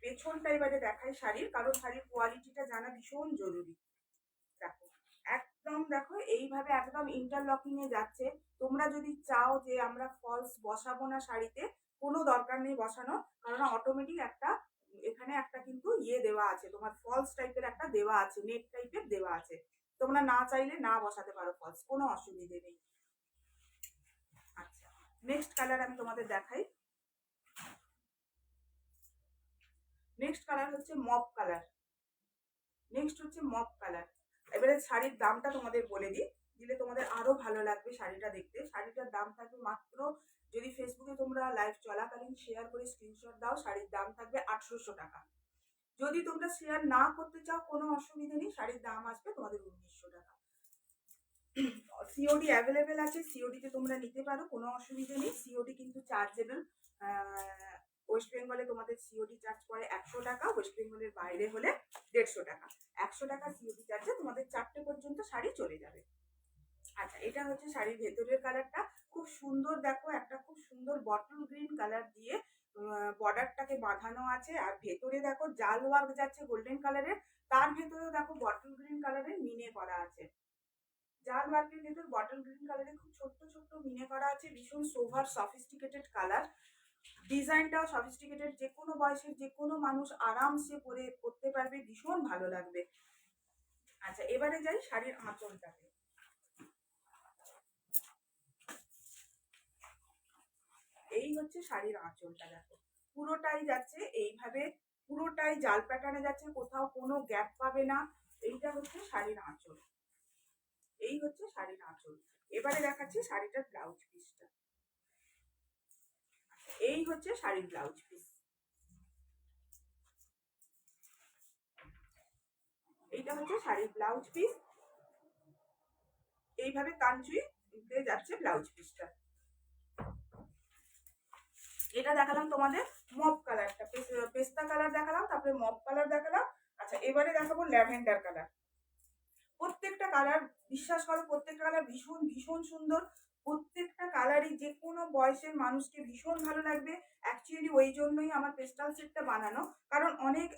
পেছনটা এবারে দেখাই শাড়ির, কারণ শাড়ির কোয়ালিটিটা জানা ভীষণ জরুরি। দেখো একদম, দেখো এইভাবে একদম ইন্টারলকিং এ যাচ্ছে। তোমরা যদি চাও যে আমরা ফলস বসাবো না শাড়িতে, কোনো দরকার নেই বসানো, কারণ অটোমেটিক একটা এখানে একটা কিন্তু ইয়ে দেওয়া আছে, তোমার ফলস টাইপের একটা দেওয়া আছে, নেট টাইপের দেওয়া আছে। তোমরা না চাইলে না বসাতে পারো ফলস, কোনো অসুবিধে নেই। আচ্ছা, নেক্সট কালার আমি তোমাদের দেখাই। নেক্সট কালার হচ্ছে মপ কালার। নেক্সট হচ্ছে মপ কালার। এবারে শাড়ির দামটা তোমাদের বলে দিই, দিলে তোমাদের আরো ভালো লাগবে শাড়িটা দেখতে। শাড়িটার দাম থাকবে মাত্র, যদি ফেসবুকে তোমরা লাইভ চলাকালীন শেয়ার করে স্ক্রিনশট দাও, শাড়ির দাম থাকবে 800 টাকা। যদি তোমরা শেয়ার না করতে চাও কোনো অসুবিধা নেই, শাড়ির দাম আসবে তোমাদের 1900 টাকা। সিওডি অ্যাভেলেবেল আছে, সিওডিতে তোমরা নিতে পারো, কোনো অসুবিধা নেই। সিওডি কিন্তু চার্জেবল। ওয়েস্ট বেঙ্গলে তোমাদের সিওডি চার্জ পড়ে 100 টাকা, ওয়েস্ট বেঙ্গলের বাইরে হলে 150 টাকা। 100 টাকা সিওডি চার্জে তোমাদের 4টে পর্যন্ত শাড়ি চলে যাবে। আচ্ছা, এটা হচ্ছে শাড়ির ভেতরের কালারটা, খুব সুন্দর। দেখো একটা খুব সুন্দর বটল গ্রিন কালার দিয়ে বর্ডারটাকে বাঁধানো আছে। আর ভেতরে দেখো জাল ওয়ার্ক যাচ্ছে গোল্ডেন কালারের, তার ভেতরে দেখো বটল গ্রিন কালারের মিনে করা আছে। জাল ওয়ার্কের ভেতর বটল গ্রিন কালারে খুব ছোট্ট ছোট্ট মিনে করা আছে, ভীষণ সোভার সফিস্টিকেটেড কালার। ডিজাইনটাও সফিস্টিকেটেড, যে কোনো বয়সের যে কোনো মানুষ আরামসে পরতে পারবে, ভীষণ ভালো লাগবে। আচ্ছা, এবারে যাই শাড়ির আঁচলটাতে। এই হচ্ছে শাড়ির আঁচলটা, দেখো পুরোটাই যাচ্ছে এইভাবে, পুরোটাই জাল প্যাটার্নে যাচ্ছে, কোথাও কোনো গ্যাপ পাবে না। এইটা হচ্ছে শাড়ির আঁচল, এই হচ্ছে শাড়ির আঁচল। এবারে দেখাচ্ছি শাড়িটার ব্লাউজ পিসটা। এই হচ্ছে শাড়ির ব্লাউজ পিস, এইটা হচ্ছে শাড়ির ব্লাউজ পিস। এইভাবে কাঞ্চুই যাচ্ছে ব্লাউজ পিসটা। এটা দেখালাম তোমাদের মপ কালারটা, পেস্তা কালার দেখালাম, তারপরে মপ কালার দেখালাম। আচ্ছা এবারে দেখাবো ল্যাভেন্ডার কালার। প্রত্যেকটা কালার, বিশ্বাস করো প্রত্যেকটা কালার ভীষণ ভীষণ সুন্দর। প্রত্যেকটা কালারই যে কোনো বয়সের মানুষকে ভীষণ ভালো লাগবে। অ্যাকচুয়ালি ওই জন্যই আমার পেস্টাল সেটটা বানানো, কারণ অনেক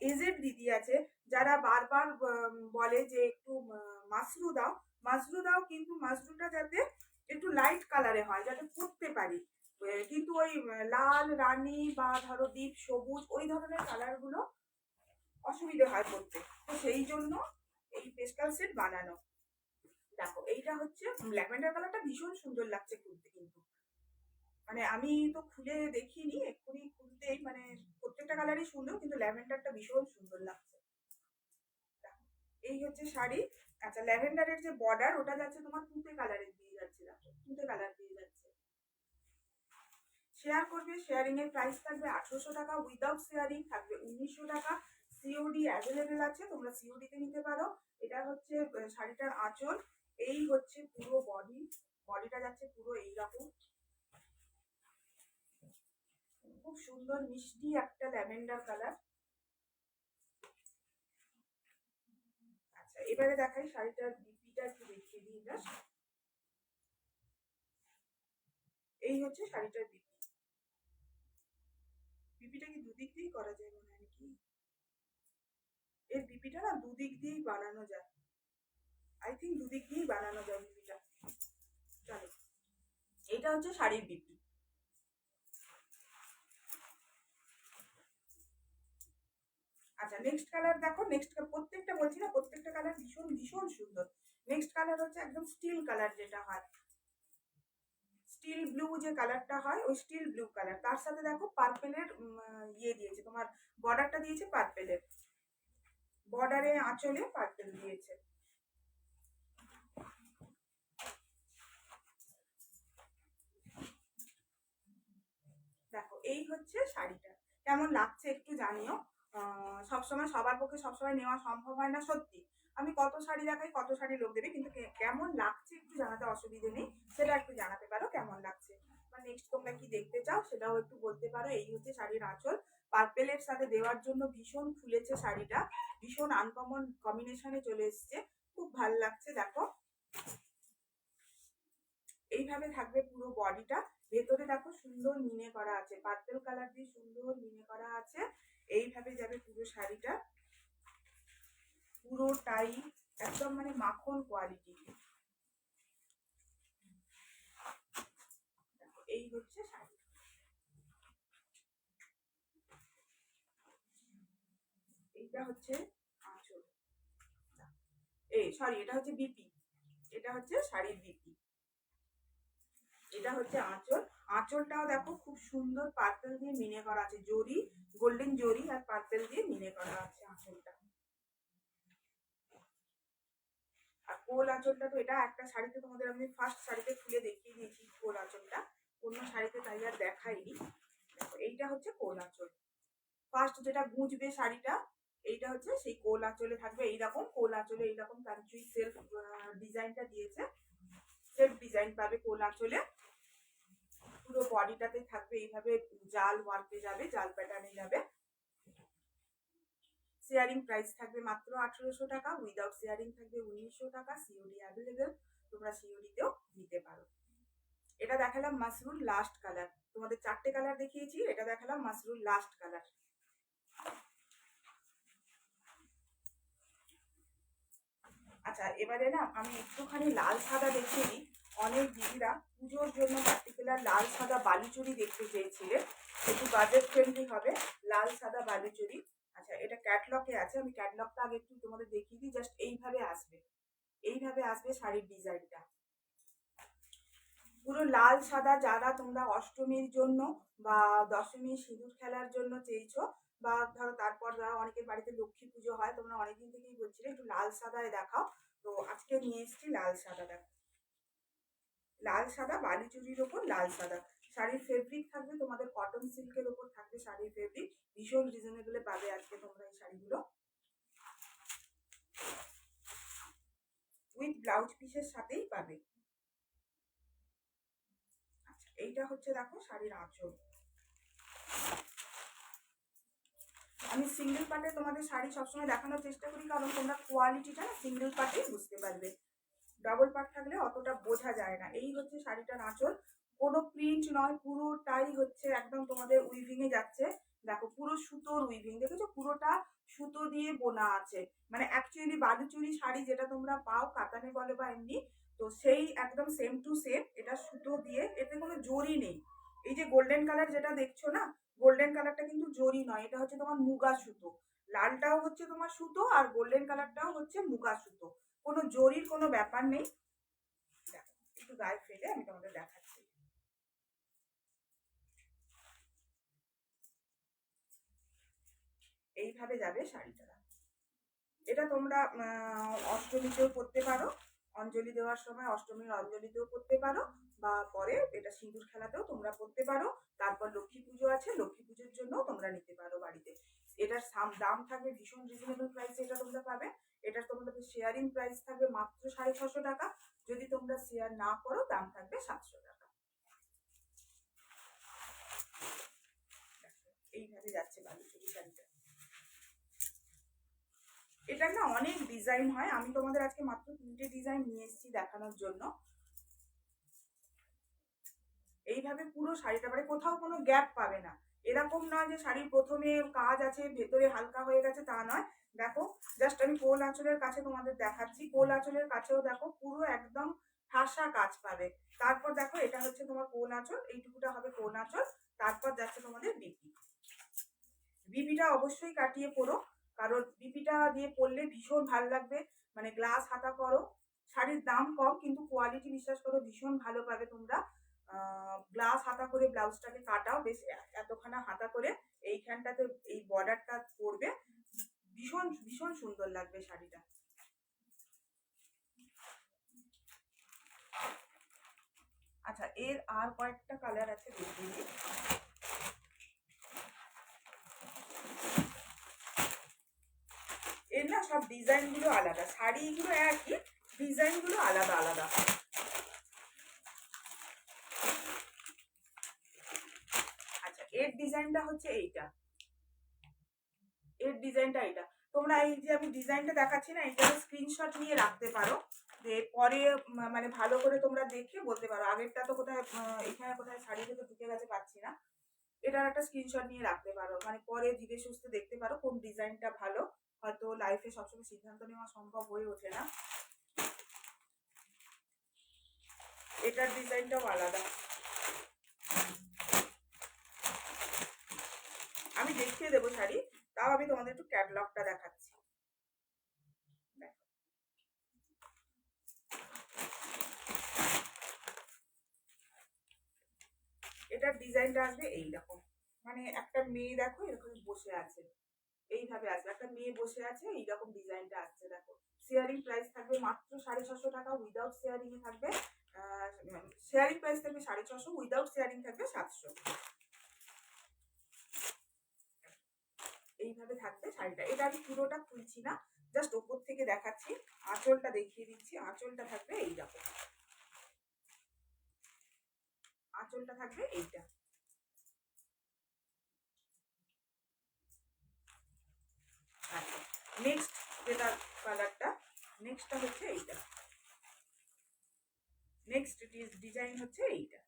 এজেড দিদি আছে যারা বারবার বলে যে একটু মাশরু দাও, মাশরু দাও, কিন্তু মাশরুটা যাতে একটু লাইট কালারে হয়, যাতে পরতে পারি। কিন্তু ওই লাল রানী বা ধরো ডিপ সবুজ ওই ধরনের কালারগুলো অসুবিধে হয় পরতে। তো সেই জন্য এই পেস্টাল সেট বানানো। দেখো এইটা হচ্ছে ল্যাভেন্ডার কালারটা, ভীষণ সুন্দর লাগছে খুলতে, কিন্তু মানে আমি তো খুলে দেখিনি, এক্ষুনি খুলতেই মানে প্রত্যেকটা কালারই সুন্দর, কিন্তু ল্যাভেন্ডারটা ভীষণ সুন্দর লাগছে। দেখো এই হচ্ছে শাড়ি। আচ্ছা ল্যাভেন্ডারের যে বর্ডার ওটা যাচ্ছে তোমার তুঁতে কালারের দিয়ে যাচ্ছে, দেখো তুঁতে কালার দিয়ে যাচ্ছে। শেয়ার করবে, শেয়ারিং এর প্রাইস থাকবে 1800 টাকা, উইদাউট শেয়ারিং থাকবে 1900 টাকা। সিওডি অ্যাভেলেবেল আছে, তোমরা সিওডি তে নিতে পারো। এটা হচ্ছে শাড়িটার আঁচল। এই হচ্ছে পুরো বডি, বডিটা যাচ্ছে পুরো এইরকম, খুব সুন্দর মিষ্টি একটা ল্যাভেন্ডার কালার। আচ্ছা এবারে দেখাই শাড়িটার বিপিটা, একটু দেখিয়ে দিই জাস্ট। এই হচ্ছে শাড়িটার বিপি। বিপিটা কি দুদিক দিয়েই করা যায় মনে হয় নাকি? এর বিপিটা না দুদিক দিয়েই বানানো যায়, আই থিঙ্ক দুদিক দিয়েই বানানো যায় বিপিটা। চলো এইটা হচ্ছে শাড়ির বিপি। আচ্ছা নেক্সট কালার দেখো, নেক্সট প্রত্যেকটা বলছি না, প্রত্যেকটা কালার ভীষণ ভীষণ সুন্দর। নেক্সট কালার হচ্ছে একদম স্টিল কালার, যেটা হয় স্টিল ব্লু, যে কালারটা হয় ওই স্টিল ব্লু কালার। তার সাথে দেখো পার্পেলের ইয়ে দিয়েছে, তোমার বর্ডারটা দিয়েছে পার্পেলের, বর্ডারে আঁচলে পার্পেল দিয়েছে। দেখো এই হচ্ছে শাড়িটা, কেমন লাগছে একটু জানিও। সবসময় সবার পক্ষে সবসময় নেওয়া সম্ভব হয় না সত্যি, আমি কত শাড়ি দেখাই, কত শাড়ি লোক দেবে, কিন্তু কেমন লাগছে একটু জানাতে অসুবিধে নেই, সেটা একটু জানাতে পারো কেমন লাগছে, বা নেক্সট তোমরা কি দেখতে চাও সেটাও একটু বলতে পারো। এই হচ্ছে শাড়ির আঁচল, পার্পেলের সাথে দেওয়ার জন্য ভীষণ ফুলেছে শাড়িটা, ভীষণ আনকমন কম্বিনেশনে চলে এসছে, খুব ভাল লাগছে। দেখো এইভাবে থাকবে পুরো বডিটা। ভেতরে দেখো সুন্দর মিনে করা আছে, পার্পল কালার দিয়ে সুন্দর মিনে করা আছে। এইভাবে যাবে পুরো শাড়িটা, পুরোটাই একদম মানে মাখন কোয়ালিটি। এই হচ্ছে শাড়ি, এইটা হচ্ছে আঁচল, এই সরি এটা হচ্ছে বিপি, এটা হচ্ছে শাড়ির বিপি, এটা হচ্ছে আঁচল। আঁচলটাও দেখো খুব সুন্দর পার্পল দিয়ে মিনে করা আছে, জরি গোল্ডেন জরি আর পার্পল দিয়ে মিনে করা আছে আঁচলটা। আর কোল আঁচলটা তো এটা একটা শাড়িতে তোমাদের আমি ফার্স্ট শাড়িতে খুলে দেখিয়ে দিয়েছি কোল আঁচলটা, অন্য শাড়িতে তাই আর দেখাইনি। দেখো এইটা হচ্ছে কোল আঁচল, ফার্স্ট যেটা গুঁজবে শাড়িটা, এইটা হচ্ছে সেই কোল আঁচলে থাকবে এইরকম, কোল আঁচলে এইরকম কাঞ্চুই সেলফ ডিজাইনটা দিয়েছে, সেলফ ডিজাইন পাবে কোল আঁচলে। পুরো বডিটাতে থাকবে এইভাবে জাল ওয়ার্কে যাবে, জাল প্যাটার্নে যাবে। শেয়ারিং প্রাইস থাকবে মাত্র 1800 টাকা, উইদাউট শেয়ারিং থাকবে 1900 টাকা, সিওডি অ্যাভেলেবেল, তোমরা সিওডিতেও নিতে পারো। এটা দেখালাম মাসরুল লাস্ট কালার, তোমাদের 4টে কালার দেখিয়েছি, এটা দেখালাম মাসরুল লাস্ট কালার। আচ্ছা এবারে না আমি একটুখানি লাল সাদা দেখিয়ে দিই। অনেক দিদিরা পুজোর জন্য পার্টিকুলার লাল সাদা বালুচুরি দেখতে চেয়েছিলেন, একটু বাজেট ফ্রেন্ডলি হবে, লাল সাদা বালুচুরি। আচ্ছা এটা ক্যাটলগে আছে, আমি ক্যাটলগটা আগে একটু তোমাদের দেখিয়ে দিই, জাস্ট এইভাবে আসবে, এইভাবে আসবে শাড়ির ডিজাইনটা, পুরো লাল সাদা। যারা তোমরা অষ্টমীর জন্য বা দশমী সিঁদুর খেলার জন্য চেয়েছো, বা ধরো তারপর যারা অনেকের বাড়িতে লক্ষ্মী পুজো হয়, তোমরা অনেকদিন থেকেই বলছিলে একটু লাল সাদায় দেখাও, তো আজকে নিয়ে এসেছি লাল সাদা। দেখো লাল সাদা বালুচুরির ওপর লাল সাদা। শাড়ির ফেব্রিক থাকবে তোমাদের কটন সিল্কের ওপর থাকবে শাড়ির ফেব্রিক, ভীষণ রিজনেবলে পাবে আজকে তোমরা এই শাড়িগুলো, উইথ ব্লাউজ পিসের সাথেই পাবে। আচ্ছা এইটা হচ্ছে দেখো শাড়ির আঁচল, আমি সিঙ্গেল পার্টে তোমাদের শাড়ি সবসময় দেখানোর চেষ্টা করি, কারণ তোমরা কোয়ালিটিটা না সিঙ্গেল পার্টেই বুঝতে পারবে। ডাবল পার্ট থাকলে অতটা বোঝা যায় না। এই হচ্ছে শাড়িটার আঁচল, কোনো প্রিন্ট নয়, পুরোটাই হচ্ছে একদম তোমাদের উইভিংয়ে যাচ্ছে। দেখো পুরো সুতোর উইভিং, দেখেছো পুরোটা সুতো দিয়ে বোনা আছে। মানে অ্যাকচুয়ালি বালুচুরি শাড়ি যেটা তোমরা পাও কাতানে বলে বা এমনি, তো সেই একদম সেম টু সেম এটা সুতো দিয়ে, এতে কোনো জরি নেই। এই যে গোল্ডেন কালার যেটা দেখছো না, গোল্ডেন কালারটা কিন্তু জরি নয়, এটা হচ্ছে তোমার মুগা সুতো। লালটাও হচ্ছে তোমার সুতো আর গোল্ডেন কালারটাও হচ্ছে মুগা সুতো, কোনো জরির কোনো ব্যাপার নেই। দেখো একটু গায়ে ফেলে আমি তোমাদের দেখাচ্ছি। এইভাবে যাবে শাড়িটা। এটা তোমরা অষ্টমীতেও পরতে পারো, অঞ্জলি দেওয়ার সময় অষ্টমীর অঞ্জলিতেও পরতে পারো, বা পরে এটা সিঁদুর খেলাতেও তোমরা পরতে পারো। তারপর লক্ষ্মী পুজো আছে, লক্ষ্মী পুজোর জন্য তোমরা নিতে পারো বাড়িতে। এটার দাম থাকবে ভীষণ রিজনেবল প্রাইসে, এটা তোমরা পাবে। এটার তোমাদের শেয়ারিং প্রাইস থাকবে মাত্র 650 টাকা। যদি তোমরা শেয়ার না করো দাম থাকবে 700 টাকা। এইভাবে যাচ্ছে বালুচুরি শাড়িটা। এটা না অনেক ডিজাইন হয়, আমি তোমাদের আজকে মাত্র 3টে ডিজাইন নিয়ে এসেছি দেখানোর জন্য। এইভাবে পুরো শাড়িটা মানে কোথাও কোনো গ্যাপ পাবে না। এরকম নয় যে শাড়ির প্রথমে কাজ আছে ভেতরে হালকা হয়ে গেছে, তা নয়। দেখো জাস্ট আমি কোল আঁচলের কাছে তোমাদের দেখাচ্ছি, কোল আঁচলের কাছেও দেখো পুরো একদম ঠাসা কাজ পাবে। তারপর দেখো এটা হচ্ছে তোমার কোল আঁচল, এইটুকুটা হবে কোল আঁচল। তারপর যাচ্ছে তোমাদের বিপি। বিপিটা অবশ্যই কাটিয়ে পরো, কারণ বিপিটা দিয়ে পরলে ভীষণ ভালো লাগবে। মানে গ্লাস হাতা করো, শাড়ির দাম কম কিন্তু কোয়ালিটি বিশ্বাস করো ভীষণ ভালো পাবে তোমরা। গ্লাস হাতা করে ব্লাউজটাকে কাটাও, বেশ এতখানা হাতা করে এইখানটাতে এই বর্ডারটা পরবে, ভীষণ ভীষণ সুন্দর লাগবে শাড়িটা। আচ্ছা এর আর কয়েকটা কালার আছে দেখিয়ে দিই। এর না সব ডিজাইনগুলো আলাদা, শাড়িগুলো একই, ডিজাইনগুলো আলাদা আলাদা। আচ্ছা এর ডিজাইনটা হচ্ছে এইটা, এর ডিজাইনটা এটা। তোমরা এই যে আমি ডিজাইনটা দেখাচ্ছি না, এটা স্ক্রিনশট নিয়ে রাখতে পারো, যে পরে মানে ভালো করে তোমরা দেখে বলতে পারো। আগেরটা তো কোথায় এখানে কোথায় শাড়ি থেকে ঢুকে গেছে পাচ্ছি না। এটার একটা স্ক্রিনশট নিয়ে রাখতে পারো, মানে পরে ধীরে সুস্থে দেখতে পারো কোন ডিজাইনটা ভালো। হয়তো লাইফে সবসময় সিদ্ধান্ত নেওয়া সম্ভব হয়ে ওঠে না। এটার ডিজাইনটাও আলাদা। আমি দেখিয়ে দেবো শাড়ি, তাও আমি তোমাদের একটু ক্যাটালগটা দেখাচ্ছি। এটার ডিজাইনটা আসবে এইরকম, মানে একটা মেয়ে দেখো এরকম বসে আছে, এইভাবে আসবে একটা মেয়ে বসে আছে, এইরকম ডিজাইনটা আসছে। দেখো শেয়ারিং প্রাইস থাকবে মাত্র 650 টাকা, উইদাউট শেয়ারিং এ থাকবে শেয়ারিং প্রাইস থাকবে 650, উইদাউট শেয়ারিং থাকবে 700। এইভাবে থাকবে শাড়িটা। এটা আমি পুরোটা খুলছি না, জাস্ট ওপর থেকে দেখাচ্ছি, আঁচলটা দেখিয়ে দিচ্ছি। আঁচলটা থাকবে এইরকম, আঁচলটা থাকবে এইটা। আচ্ছা নেক্সট যেটা কালারটা, নেক্সটটা হচ্ছে এইটা, নেক্সট ডিজাইন হচ্ছে এইটা।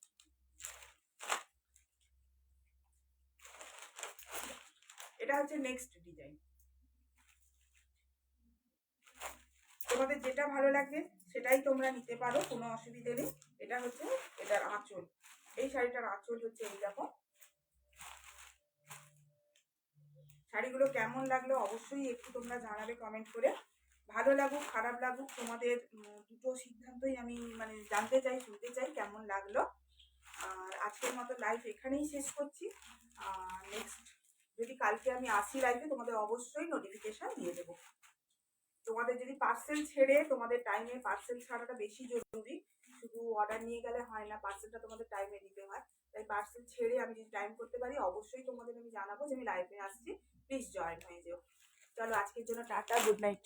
এটা হচ্ছে নেক্সট ডিজাইন। তোমাদের যেটা ভালো লাগবে সেটাই তোমরা নিতে পারো, কোনো অসুবিধে নেই। এটা হচ্ছে এটার আঁচল, এই শাড়িটার আঁচল হচ্ছে এইরকম। শাড়িগুলো কেমন লাগলো অবশ্যই একটু তোমরা জানাবে কমেন্ট করে। ভালো লাগুক খারাপ লাগুক তোমাদের দুটো সিদ্ধান্তই আমি মানে জানতে চাই, শুনতে চাই কেমন লাগলো। আর আজকের মতো লাইভ এখানেই শেষ করছি। আর নেক্সট যদি কালকে আমি আসি লাইভে তোমাদের অবশ্যই নোটিফিকেশন দিয়ে দেবো। তোমাদের যদি পার্সেল ছেড়ে, তোমাদের টাইমে পার্সেল ছাড়াটা বেশি জরুরি, শুধু অর্ডার নিয়ে গেলে হয় না, পার্সেলটা তোমাদের টাইমে দিতে হয়। তাই পার্সেল ছেড়ে আমি যদি টাইম করতে পারি অবশ্যই তোমাদের আমি জানাবো যে আমি লাইভে আসছি, প্লিজ জয়েন হয়ে যেও। চলো আজকের জন্য টাটা, গুড নাইট।